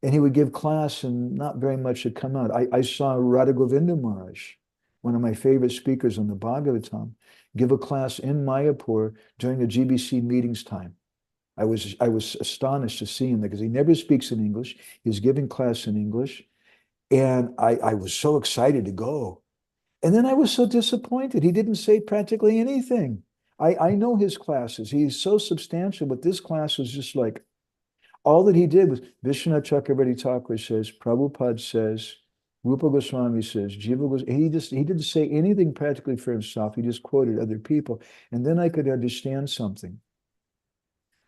and he would give class and not very much would come out. I saw Radha Govinda Maharaj, one of my favorite speakers on the Bhagavatam, give a class in Mayapur during the GBC meetings time. I was astonished to see him because he never speaks in English. He's giving class in English. And I was so excited to go. And then I was so disappointed. He didn't say practically anything. I know his classes. He's so substantial, but this class was just like, all that he did was, Vishwanath Chakravarti Thakur says, Prabhupada says, Rupa Goswami says, Jiva Goswami, he didn't say anything practically for himself. He just quoted other people. And then I could understand something.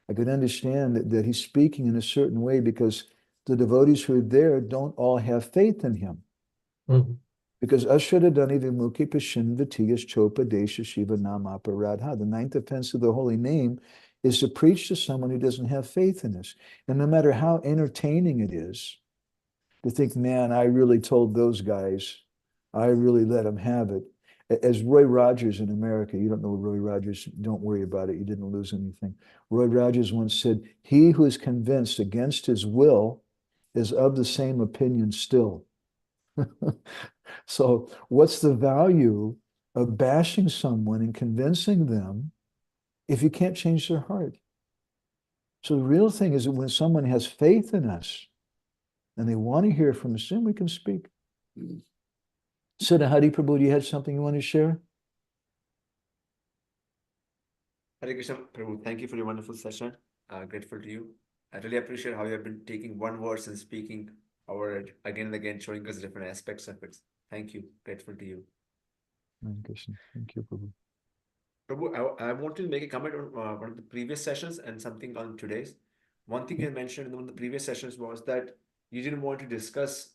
I could understand that he's speaking in a certain way because the devotees who are there don't all have faith in him. Mm-hmm. Because Ashradadani Vimukhi Pashin Vitiyas Chopa Desha Shiva Namapa Radha. The ninth offense of the holy name is to preach to someone who doesn't have faith in us. And no matter how entertaining it is, to think, man, I really told those guys, I really let them have it. As Roy Rogers in America, you don't know Roy Rogers, don't worry about it, you didn't lose anything. Roy Rogers once said, he who is convinced against his will is of the same opinion still. So what's the value of bashing someone and convincing them if you can't change their heart? So the real thing is that when someone has faith in us and they want to hear from us, then we can speak. Siddha Hari Prabhu, do you have something you want to share? Hare Krishna, Prabhu, thank you for your wonderful session. Grateful to you. I really appreciate how you have been taking one verse and speaking over it again and again, showing us different aspects of it. Thank you. Grateful to you. Hare Krishna. Thank you, Prabhu. Prabhu, I want to make a comment on one of the previous sessions and something on today's. One thing you mentioned in one of the previous sessions was that you didn't want to discuss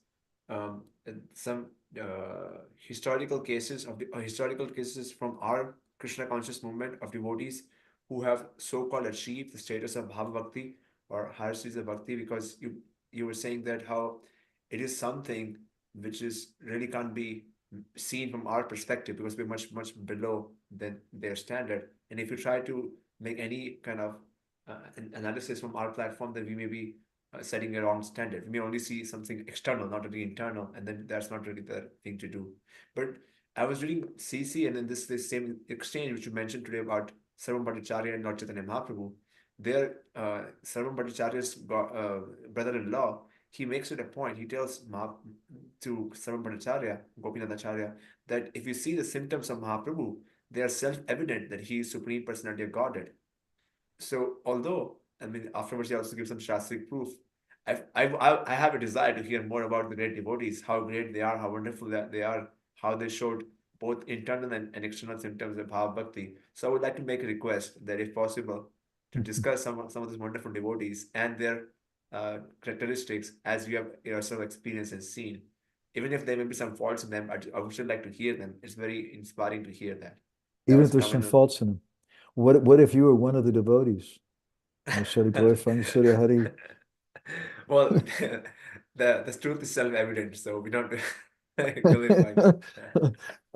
some historical cases from our Krishna conscious movement of devotees who have so-called achieved the status of Bhava Bhakti or higher stages of Bhakti, because you were saying that how it is something which is really can't be seen from our perspective because we're much below than their standard. And if you try to make any kind of an analysis from our platform, then we may be setting a wrong standard. We may only see something external, not really internal, and then that's not really the thing to do. But I was reading CC, and then this same exchange which you mentioned today about Sarvam Bhattacharya and Lord Chaitanya Mahaprabhu, their Sarvam Bhattacharya's brother-in-law, he makes it a point. He tells to Sarvam Bhattacharya, Gopinathacharya, that if you see the symptoms of Mahaprabhu, they are self-evident that he is Supreme Personality of Godhead. So although, I mean, afterwards he also gives some Shastric proof. I have a desire to hear more about the great devotees, how great they are, how wonderful that they are, how they showed both internal and external symptoms of Bhava Bhakti. So I would like to make a request that if possible, to discuss some of these wonderful devotees and their characteristics as you have yourself experienced and seen. Even if there may be some faults in them, I would still like to hear them. It's very inspiring to hear that. Even if there's some faults in them. What if you were one of the devotees? I started glorifying Siddha Hari. Well, the truth is self-evident, so we don't glorify.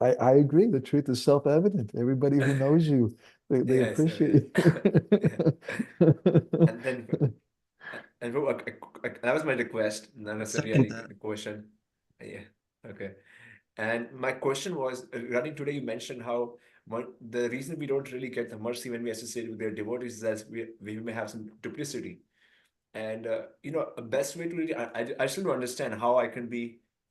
I agree. The truth is self-evident. Everybody who knows you, they Yes, appreciate you. And then, that was my request, not necessarily a question. Yeah, okay. And my question was, regarding today, you mentioned how the reason we don't really get the mercy when we associate with their devotees is that we may have some duplicity. And a best way to really, I still don't understand how I can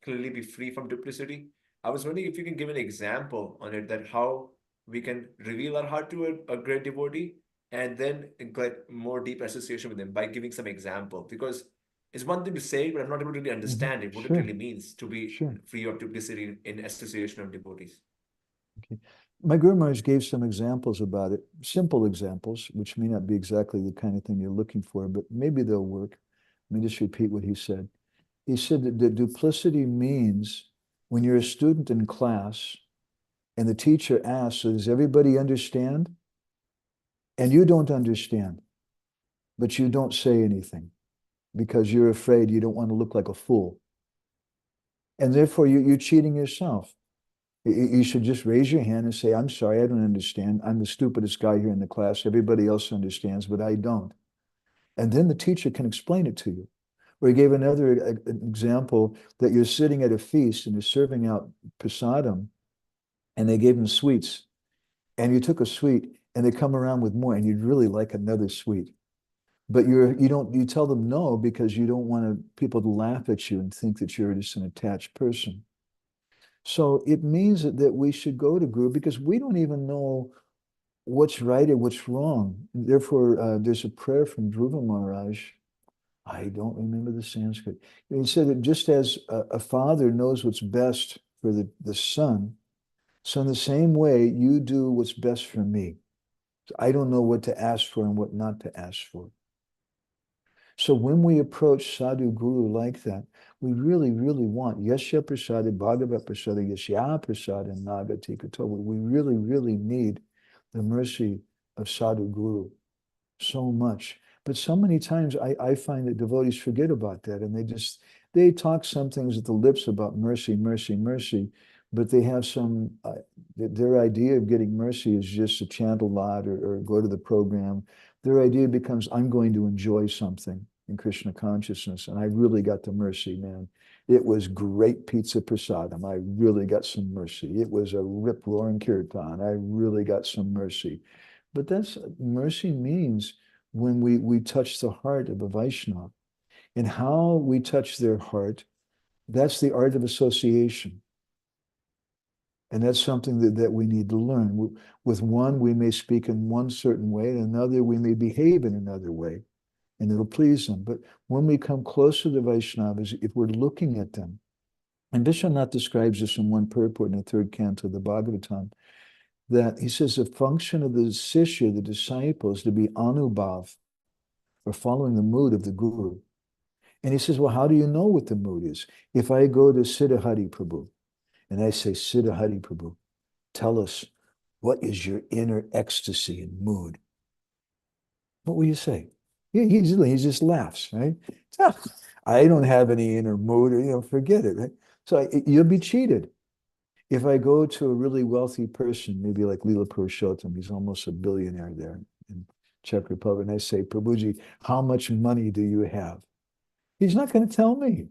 clearly be free from duplicity. I was wondering if you can give an example on it, that how we can reveal our heart to a great devotee and then get more deep association with them by giving some example. Because it's one thing to say it, but I'm not able to really understand it, what it Sure. really means to be Sure. free of duplicity in association of devotees. Okay. My Guru Maharaj gave some examples about it, simple examples, which may not be exactly the kind of thing you're looking for, but maybe they'll work. Let me just repeat what he said. He said that the duplicity means when you're a student in class and the teacher asks, so does everybody understand? And you don't understand, but you don't say anything because you're afraid you don't want to look like a fool. And therefore, you're cheating yourself. You should just raise your hand and say, I'm sorry, I don't understand. I'm the stupidest guy here in the class. Everybody else understands, but I don't. And then the teacher can explain it to you. Or he gave another example that you're sitting at a feast and they're serving out prasadam and they gave him sweets. And you took a sweet and they come around with more and you'd really like another sweet. But you tell them no because you don't want people to laugh at you and think that you're just an attached person. So it means that we should go to Guru because we don't even know what's right and what's wrong. Therefore, there's a prayer from Dhruva Maharaj. I don't remember the Sanskrit. He said that just as a father knows what's best for the son, so in the same way, you do what's best for me. I don't know what to ask for and what not to ask for. So when we approach Sadhu Guru like that, we really, really want Yasya Prasada, Bhagavat Prasada, Yasya Prasada, Nagati Katova. We really, really need the mercy of Sadhu Guru so much. But so many times I find that devotees forget about that and they talk some things at the lips about mercy, mercy, mercy, but they have their idea of getting mercy is just to chant a lot or go to the program. Their idea becomes, I'm going to enjoy something in Krishna consciousness. And I really got the mercy, man. It was great pizza prasadam. I really got some mercy. It was a rip-roaring kirtan. I really got some mercy. But mercy means when we touch the heart of a Vaishnava. And how we touch their heart, that's the art of association. And that's something that we need to learn. With one, we may speak in one certain way, and another, we may behave in another way, and it'll please them. But when we come close to the Vaishnavas, if we're looking at them, and Vishwanath describes this in one purport in the third canto of the Bhagavatam, that he says the function of the Sishya, the disciple, is to be anubhav, or following the mood of the Guru. And he says, well, how do you know what the mood is? If I go to Siddha-Hari Prabhu, and I say, Siddha-Hari Prabhu, tell us, what is your inner ecstasy and mood? What will you say? He just laughs, right? I don't have any inner mood, or, forget it, right? So you'll be cheated. If I go to a really wealthy person, maybe like Leela Purushottam, he's almost a billionaire there in Czech Republic, and I say, Prabhuji, how much money do you have? He's not going to tell me.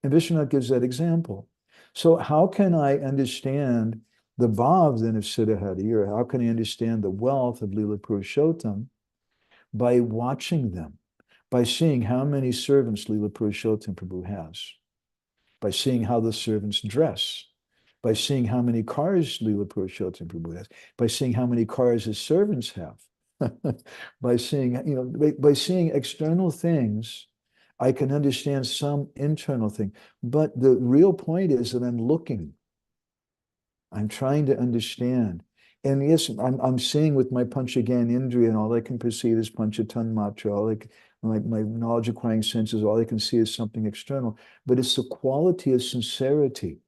And Vishwanath gives that example. So how can I understand the bhav then of Siddha-Hari, or how can I understand the wealth of Leela Purushottam? By watching them, by seeing how many servants Leela Purushottam Prabhu has, by seeing how the servants dress, by seeing how many cars Leela Purushottam Prabhu has, by seeing how many cars his servants have, by seeing, by seeing external things, I can understand some internal thing. But the real point is that I'm looking. I'm trying to understand. And yes, I'm seeing with my Panchagyan Indriya, and all I can perceive is Panchatan Matra. My knowledge acquiring senses, all I can see is something external. But it's the quality of sincerity.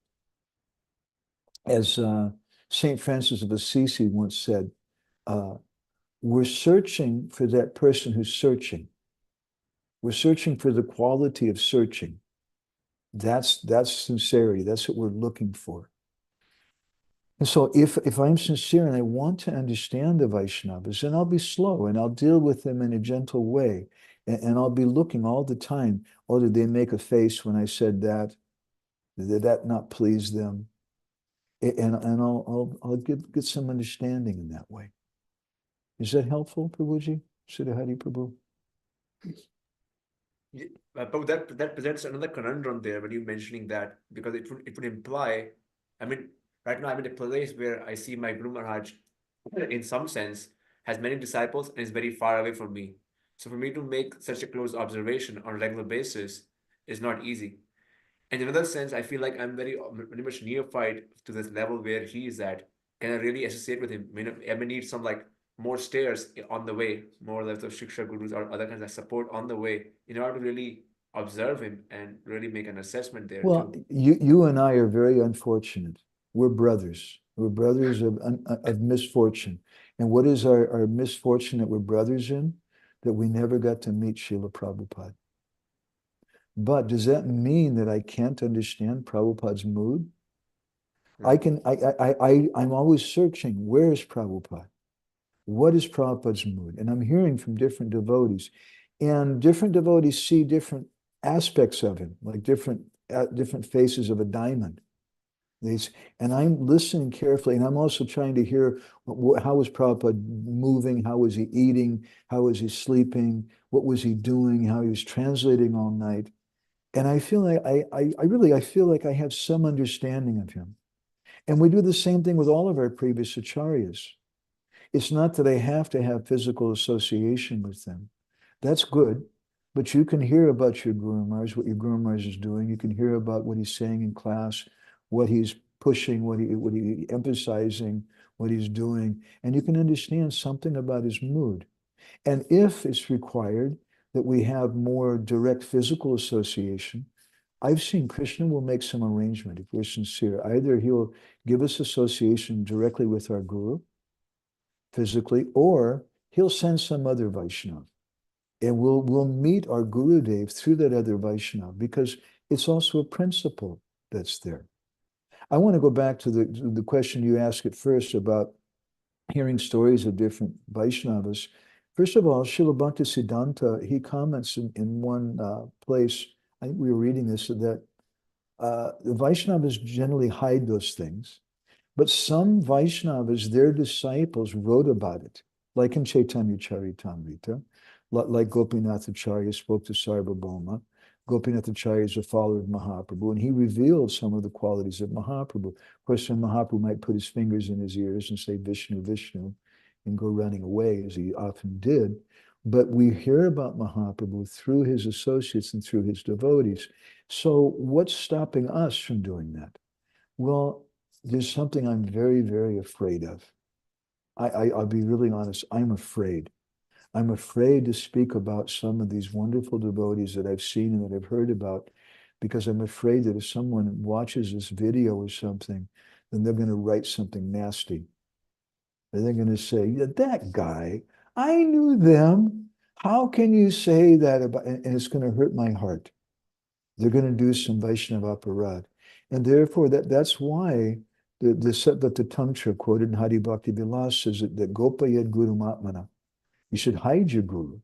As St. Francis of Assisi once said, we're searching for that person who's searching. We're searching for the quality of searching. That's sincerity. That's what we're looking for. And so if I'm sincere and I want to understand the Vaishnavas, then I'll be slow and I'll deal with them in a gentle way. And I'll be looking all the time, oh, did they make a face when I said that? Did that not please them? And I'll get some understanding in that way. Is that helpful, Prabhuji? Siddha-Hari Prabhu? Yeah, but that presents another conundrum there when you're mentioning that, because it would imply, I mean, right now I'm in a place where I see my Guru Maharaj in some sense, has many disciples and is very far away from me. So for me to make such a close observation on a regular basis is not easy. And in another sense, I feel like I'm very much neophyte to this level where he is at. Can I really associate with him? I may need some like more stairs on the way, more like the Shiksha gurus or other kinds of support on the way in order to really observe him and really make an assessment there Well, too. you and I are very unfortunate. We're brothers. We're brothers of misfortune. And what is our misfortune that we're brothers in? That we never got to meet Srila Prabhupada. But does that mean that I can't understand Prabhupada's mood? I'm always searching, where is Prabhupada? What is Prabhupada's mood? And I'm hearing from different devotees. And different devotees see different aspects of him, like different faces of a diamond. And I'm listening carefully, and I'm also trying to hear how was Prabhupada moving, how was he eating, how was he sleeping, what was he doing, how he was translating all night. And I feel like I feel like I have some understanding of him. And we do the same thing with all of our previous acharyas. It's not that I have to have physical association with them. That's good. But you can hear about your Guru Maharaj, what your Guru Maharaj is doing. You can hear about what he's saying in class, what he's pushing, what he emphasizing, what he's doing. And you can understand something about his mood. And if it's required that we have more direct physical association, I've seen Krishna will make some arrangement if we're sincere. Either he'll give us association directly with our Guru, physically, or he'll send some other Vaishnava. And we'll meet our Gurudev through that other Vaishnava, because it's also a principle that's there. I want to go back to the question you asked at first about hearing stories of different Vaishnavas. First of all, Srila Bhaktisiddhanta, he comments in one place, I think we were reading this, that the Vaishnavas generally hide those things. But some Vaishnavas, their disciples, wrote about it, like in Chaitanya Charitamrita, like Gopinath Acharya spoke to Sarvabhauma. Gopinath Acharya is a follower of Mahaprabhu, and he revealed some of the qualities of Mahaprabhu. Of course, then Mahaprabhu might put his fingers in his ears and say, Vishnu, Vishnu, and go running away, as he often did. But we hear about Mahaprabhu through his associates and through his devotees. So what's stopping us from doing that? Well, there's something I'm very, very afraid of. I'll be really honest. I'm afraid. I'm afraid to speak about some of these wonderful devotees that I've seen and that I've heard about, because I'm afraid that if someone watches this video or something, then they're going to write something nasty. And they're going to say, yeah, that guy, I knew them. How can you say that about, and it's going to hurt my heart. They're going to do some Vaishnava aparad. And therefore, that's why the Satvata Tantra quoted in Hari Bhakti Vilas says that Gopayad Guru Matmana. You should hide your guru.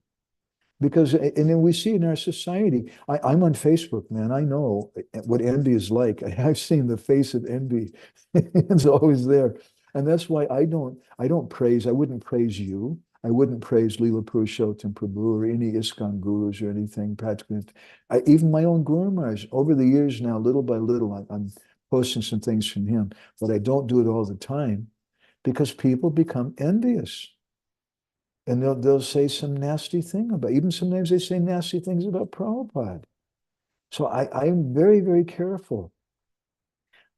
Because, and then we see in our society, I'm on Facebook, man. I know what envy is like. I've seen the face of envy. It's always there. And that's why I wouldn't praise you. I wouldn't praise Leela Purushottam Prabhu or any ISKCON gurus or anything. Practically, even my own Guru Maharaj, over the years now, little by little, I'm posting some things from him, but I don't do it all the time because people become envious. And they'll say some nasty thing about, even sometimes they say nasty things about Prabhupada. So I'm very, very careful.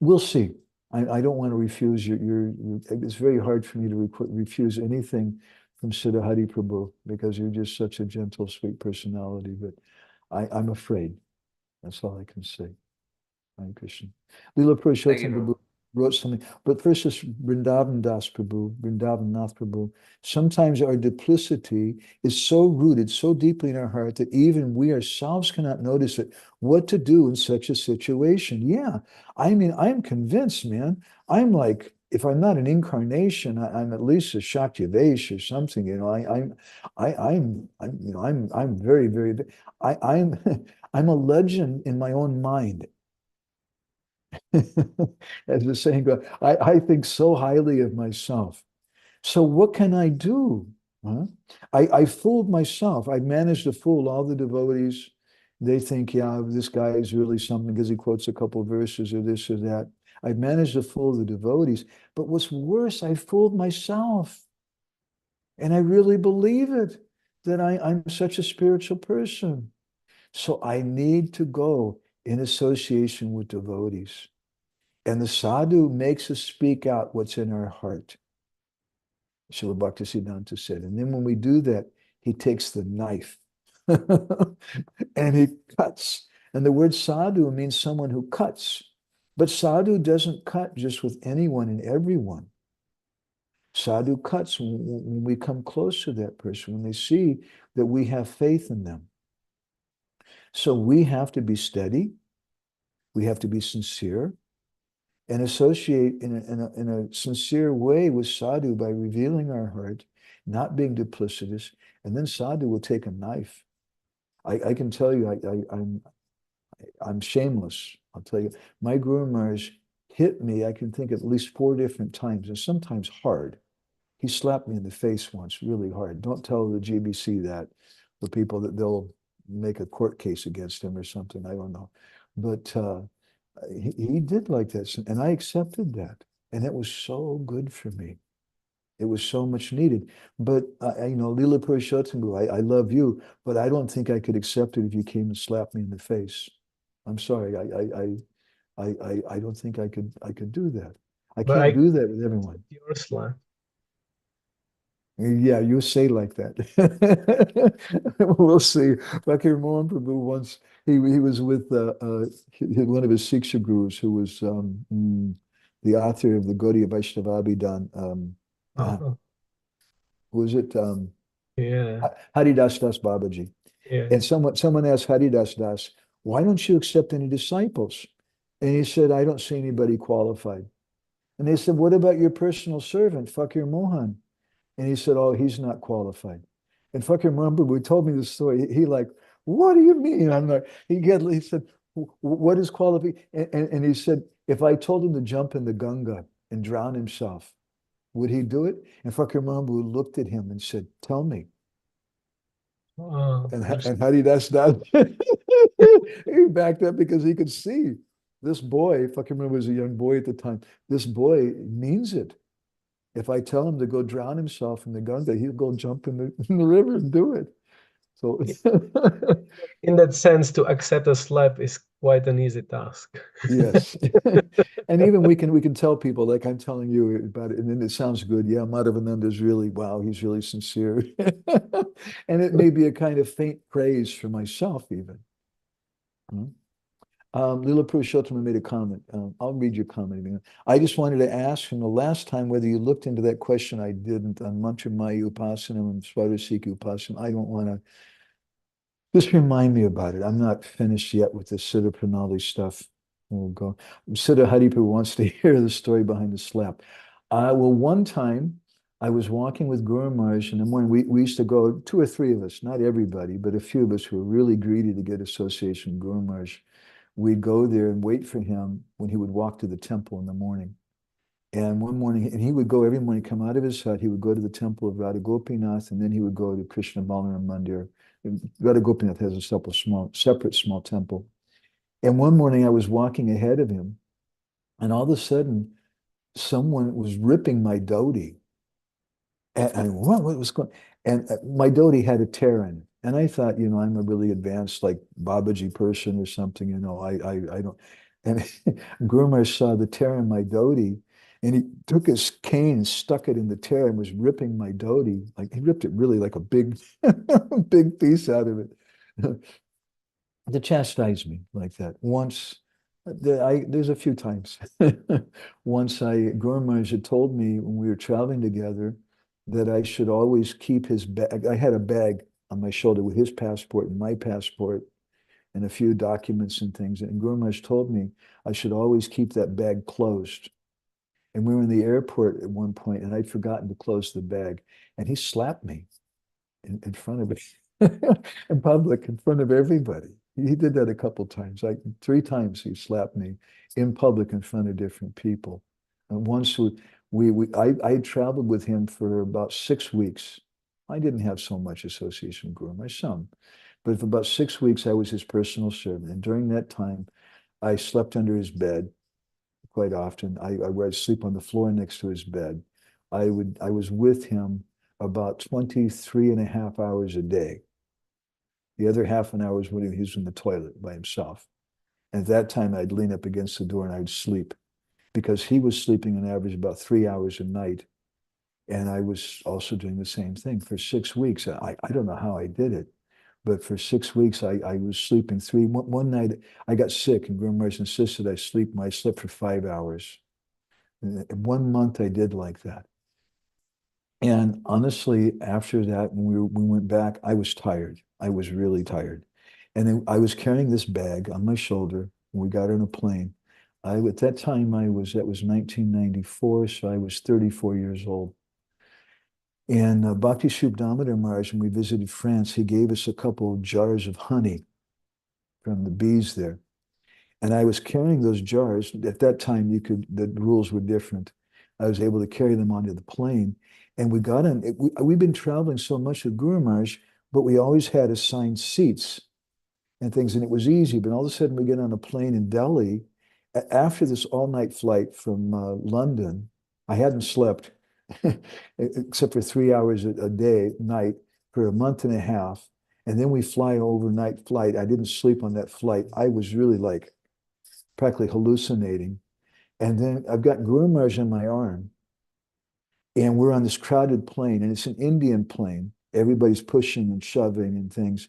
We'll see. I don't want to refuse it's very hard for me to refuse anything from Siddha Hari Prabhu, because you're just such a gentle, sweet personality. But I'm afraid. That's all I can say. Hare Krishna. Leela Purushottam Prabhu wrote something, but first is Vrindavan Das Prabhu, Vrindavan Nath Prabhu. Sometimes our duplicity is so rooted, so deeply in our heart that even we ourselves cannot notice it. What to do in such a situation? Yeah, I mean, I'm convinced, man. I'm like, if I'm not an incarnation, I'm at least a Shakyavesh or something. You know, I'm very, very. I'm I'm a legend in my own mind. As the saying goes, I think so highly of myself. So what can I do? Huh? I fooled myself. I managed to fool all the devotees. They think, yeah, this guy is really something because he quotes a couple verses or this or that. I've managed to fool the devotees. But what's worse, I fooled myself. And I really believe it, that I'm such a spiritual person. So I need to go in association with devotees. And the sadhu makes us speak out what's in our heart. Srila Bhaktisiddhanta said. And then when we do that, he takes the knife and he cuts. And the word sadhu means someone who cuts. But sadhu doesn't cut just with anyone and everyone. Sadhu cuts when we come close to that person, when they see that we have faith in them. So we have to be steady. We have to be sincere and associate in a sincere way with sadhu by revealing our heart, not being duplicitous. And then sadhu will take a knife. I can tell you, I'm shameless. I'll tell you, my Guru Maharaj hit me, I can think at least 4 different times, and sometimes hard. He slapped me in the face once really hard. Don't tell the GBC that, the people, that they'll make a court case against him or something. I don't know. But he did like that. And I accepted that. And it was so good for me. It was so much needed. But, Lila Purushottam, I love you, but I don't think I could accept it if you came and slapped me in the face. I'm sorry. I don't think I could do that. I can't do that with everyone. Your slap. Yeah, you say like that. We'll see. Fakir Mohan Prabhu once, he was with one of his Siksha gurus who was the author of the Gaudiya Vaishnavabhidan. Who was it? Yeah. Haridas Das Babaji. Yeah. And someone asked Haridas Das, why don't you accept any disciples? And he said, I don't see anybody qualified. And they said, what about your personal servant, Fakir Mohan? And he said, oh, he's not qualified. And Fakir Mohan Prabhu told me this story. He like, what do you mean? I'm like, he said, what is qualified? And he said, if I told him to jump in the Ganga and drown himself, would he do it? And Fakir Mohan Prabhu looked at him and said, tell me. And Haridas Das, he backed up because he could see this boy, Fakir Mohan was a young boy at the time, this boy means it. If I tell him to go drown himself in the Ganga, he'll go jump in the river and do it. So in that sense, to accept a slap is quite an easy task. Yes. And even we can tell people, like I'm telling you about it, and then it sounds good. Yeah, Madhavananda is really, wow, he's really sincere. And it may be a kind of faint praise for myself even. Lila Purushottam made a comment. I'll read your comment. I just wanted to ask from the last time whether you looked into that question I didn't on Mantra-maya Upasanam and Swarasika Upasanam. I don't want to. Just remind me about it. I'm not finished yet with the Siddha-pranali stuff. We'll go. Siddha Haripu wants to hear the story behind the slap. Well, one time I was walking with Guru Maharaj in the morning. We used to go, 2 or 3 of us, not everybody, but a few of us who were really greedy to get association with Guru Maharaj. We'd go there and wait for him when he would walk to the temple in the morning. And one morning, and he would go every morning, come out of his hut, he would go to the temple of Radha Gopinath, and then he would go to Krishna Balaram Mandir. Radha Gopinath has a separate small temple. And one morning I was walking ahead of him, and all of a sudden, someone was ripping my dhoti. And what was going on? And my dhoti had a tear in it. And I thought, I'm a really advanced, like Babaji person or something, I don't. And Guru Maharaj saw the tear in my dhoti, and he took his cane and stuck it in the tear and was ripping my dhoti. Like he ripped it really like a big, big piece out of it. To chastise me like that. Once, there's a few times. Once Guru Maharaj had told me when we were traveling together that I should always keep his bag. I had a bag on my shoulder with his passport and my passport and a few documents and things. And Guru Maharaj told me I should always keep that bag closed. And we were in the airport at one point, and I'd forgotten to close the bag. And he slapped me in front of it, in public, in front of everybody. He did that a couple of times. Like 3 times he slapped me in public in front of different people. And once I traveled with him for about 6 weeks. I didn't have so much association with Guru Maharaj, some. But for about 6 weeks, I was his personal servant. And during that time, I slept under his bed. quite often. I would sleep on the floor next to his bed. I was with him about 23 and a half hours a day. The other half an hour was when he was in the toilet by himself. And at that time, I'd lean up against the door and I'd sleep because he was sleeping on average about 3 hours a night. And I was also doing the same thing for 6 weeks. I don't know how I did it, but for 6 weeks, I was sleeping one night I got sick and Guru Maharaj insisted I slept for 5 hours. And 1 month I did like that. And honestly, after that, when we went back, I was tired. I was really tired. And then I was carrying this bag on my shoulder when we got on a plane. At that time, that was 1994, so I was 34 years old. And Bhakti Sri Damodar Maharaj, when we visited France, he gave us a couple of jars of honey from the bees there. And I was carrying those jars. At that time, the rules were different. I was able to carry them onto the plane. And we got on, we've been traveling so much with Guru Maharaj, but we always had assigned seats and things, and it was easy. But all of a sudden, we get on a plane in Delhi. After this all-night flight from London, I hadn't slept except for 3 hours a night for a month and a half. And then we fly an overnight flight. I didn't sleep on that flight. I was really like practically hallucinating. And then I've got Guru Maharaj on my arm. And we're on this crowded plane, and it's an Indian plane. Everybody's pushing and shoving and things.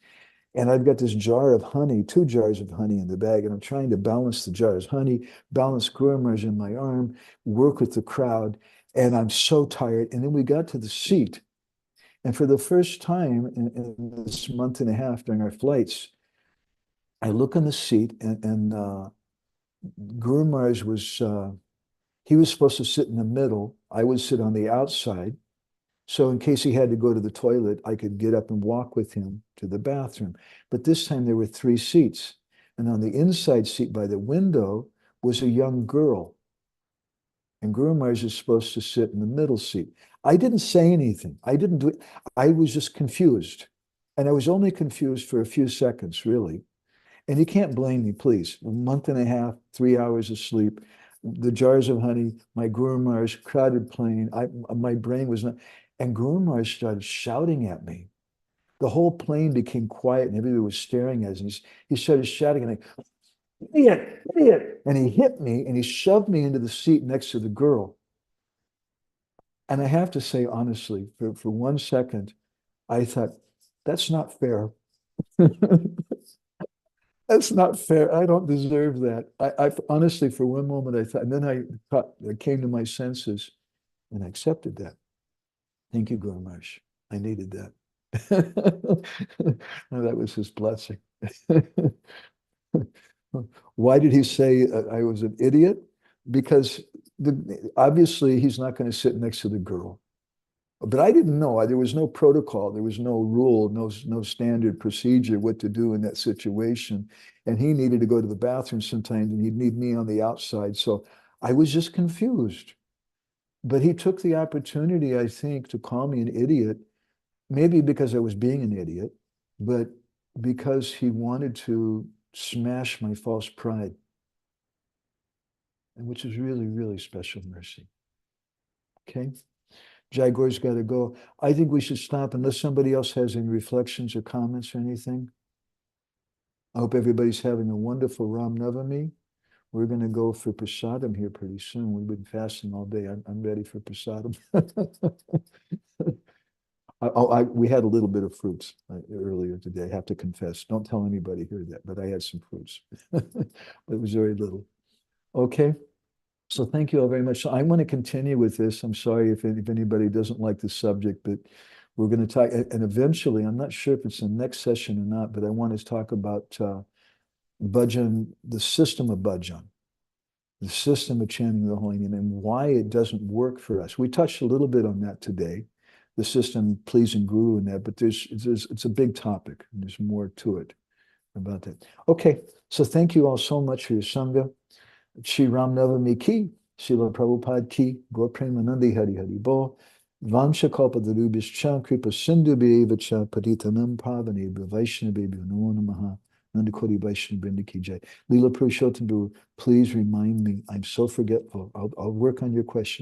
And I've got this jar of honey, 2 jars of honey in the bag, and I'm trying to balance the jars of honey, balance Guru Maharaj in my arm, work with the crowd, and I'm so tired. And then we got to the seat. And for the first time in this month and a half during our flights, I look on the seat, and Guru Maharaj he was supposed to sit in the middle. I would sit on the outside. So in case he had to go to the toilet, I could get up and walk with him to the bathroom. But this time there were 3 seats. And on the inside seat by the window was a young girl. And Guru Maharaj is supposed to sit in the middle seat. I didn't say anything. I didn't do it. I was just confused. And I was only confused for a few seconds, really. And you can't blame me, please. A month and a half, 3 hours of sleep, the jars of honey, my Guru Maharaj, crowded plane. My brain was not. And Guru Maharaj started shouting at me. The whole plane became quiet and everybody was staring at us. And he started shouting at me, idiot, idiot. And he hit me and he shoved me into the seat next to the girl. And I have to say, honestly, for 1 second, I thought, that's not fair. That's not fair. I don't deserve that. I honestly, for one moment, I thought, and then I came to my senses and I accepted that. Thank you, Guru Maharaj. I needed that. That was his blessing. Why did he say I was an idiot? Because obviously he's not going to sit next to the girl. But I didn't know. There was no protocol. There was no rule, no standard procedure what to do in that situation. And he needed to go to the bathroom sometimes, and he'd need me on the outside. So I was just confused. But he took the opportunity, I think, to call me an idiot, maybe because I was being an idiot, but because he wanted to smash my false pride, and which is really, really special mercy. Okay? Jaigor's got to go. I think we should stop unless somebody else has any reflections or comments or anything. I hope everybody's having a wonderful Ram Navami. We're going to go for prasadam here pretty soon. We've been fasting all day. I'm ready for prasadam. We had a little bit of fruits earlier today. I have to confess. Don't tell anybody here that, but I had some fruits. But it was very little. Okay. So thank you all very much. So I want to continue with this. I'm sorry if anybody doesn't like the subject, but we're going to talk, and eventually, I'm not sure if it's the next session or not, but I want to talk about bhajan, the system of bhajan, the system of chanting the holy name, and why it doesn't work for us. We touched a little bit on that today, the system pleasing Guru and that, but it's a big topic, and there's more to it about that. Okay, so thank you all so much for your sangha. Shri Ram Navami ki, Srila Prabhupada ki, Gaur Premanandi Hari Hari Bo, Vansha Kalpatarubhishcha Kripa Sindhu Bheva Cha Patitanam Pavane Vaishnava Namo Namaha Nandakoti Vaishnava Vrinda ki jai. Leela Purushottam, please remind me. I'm so forgetful. I'll work on your question.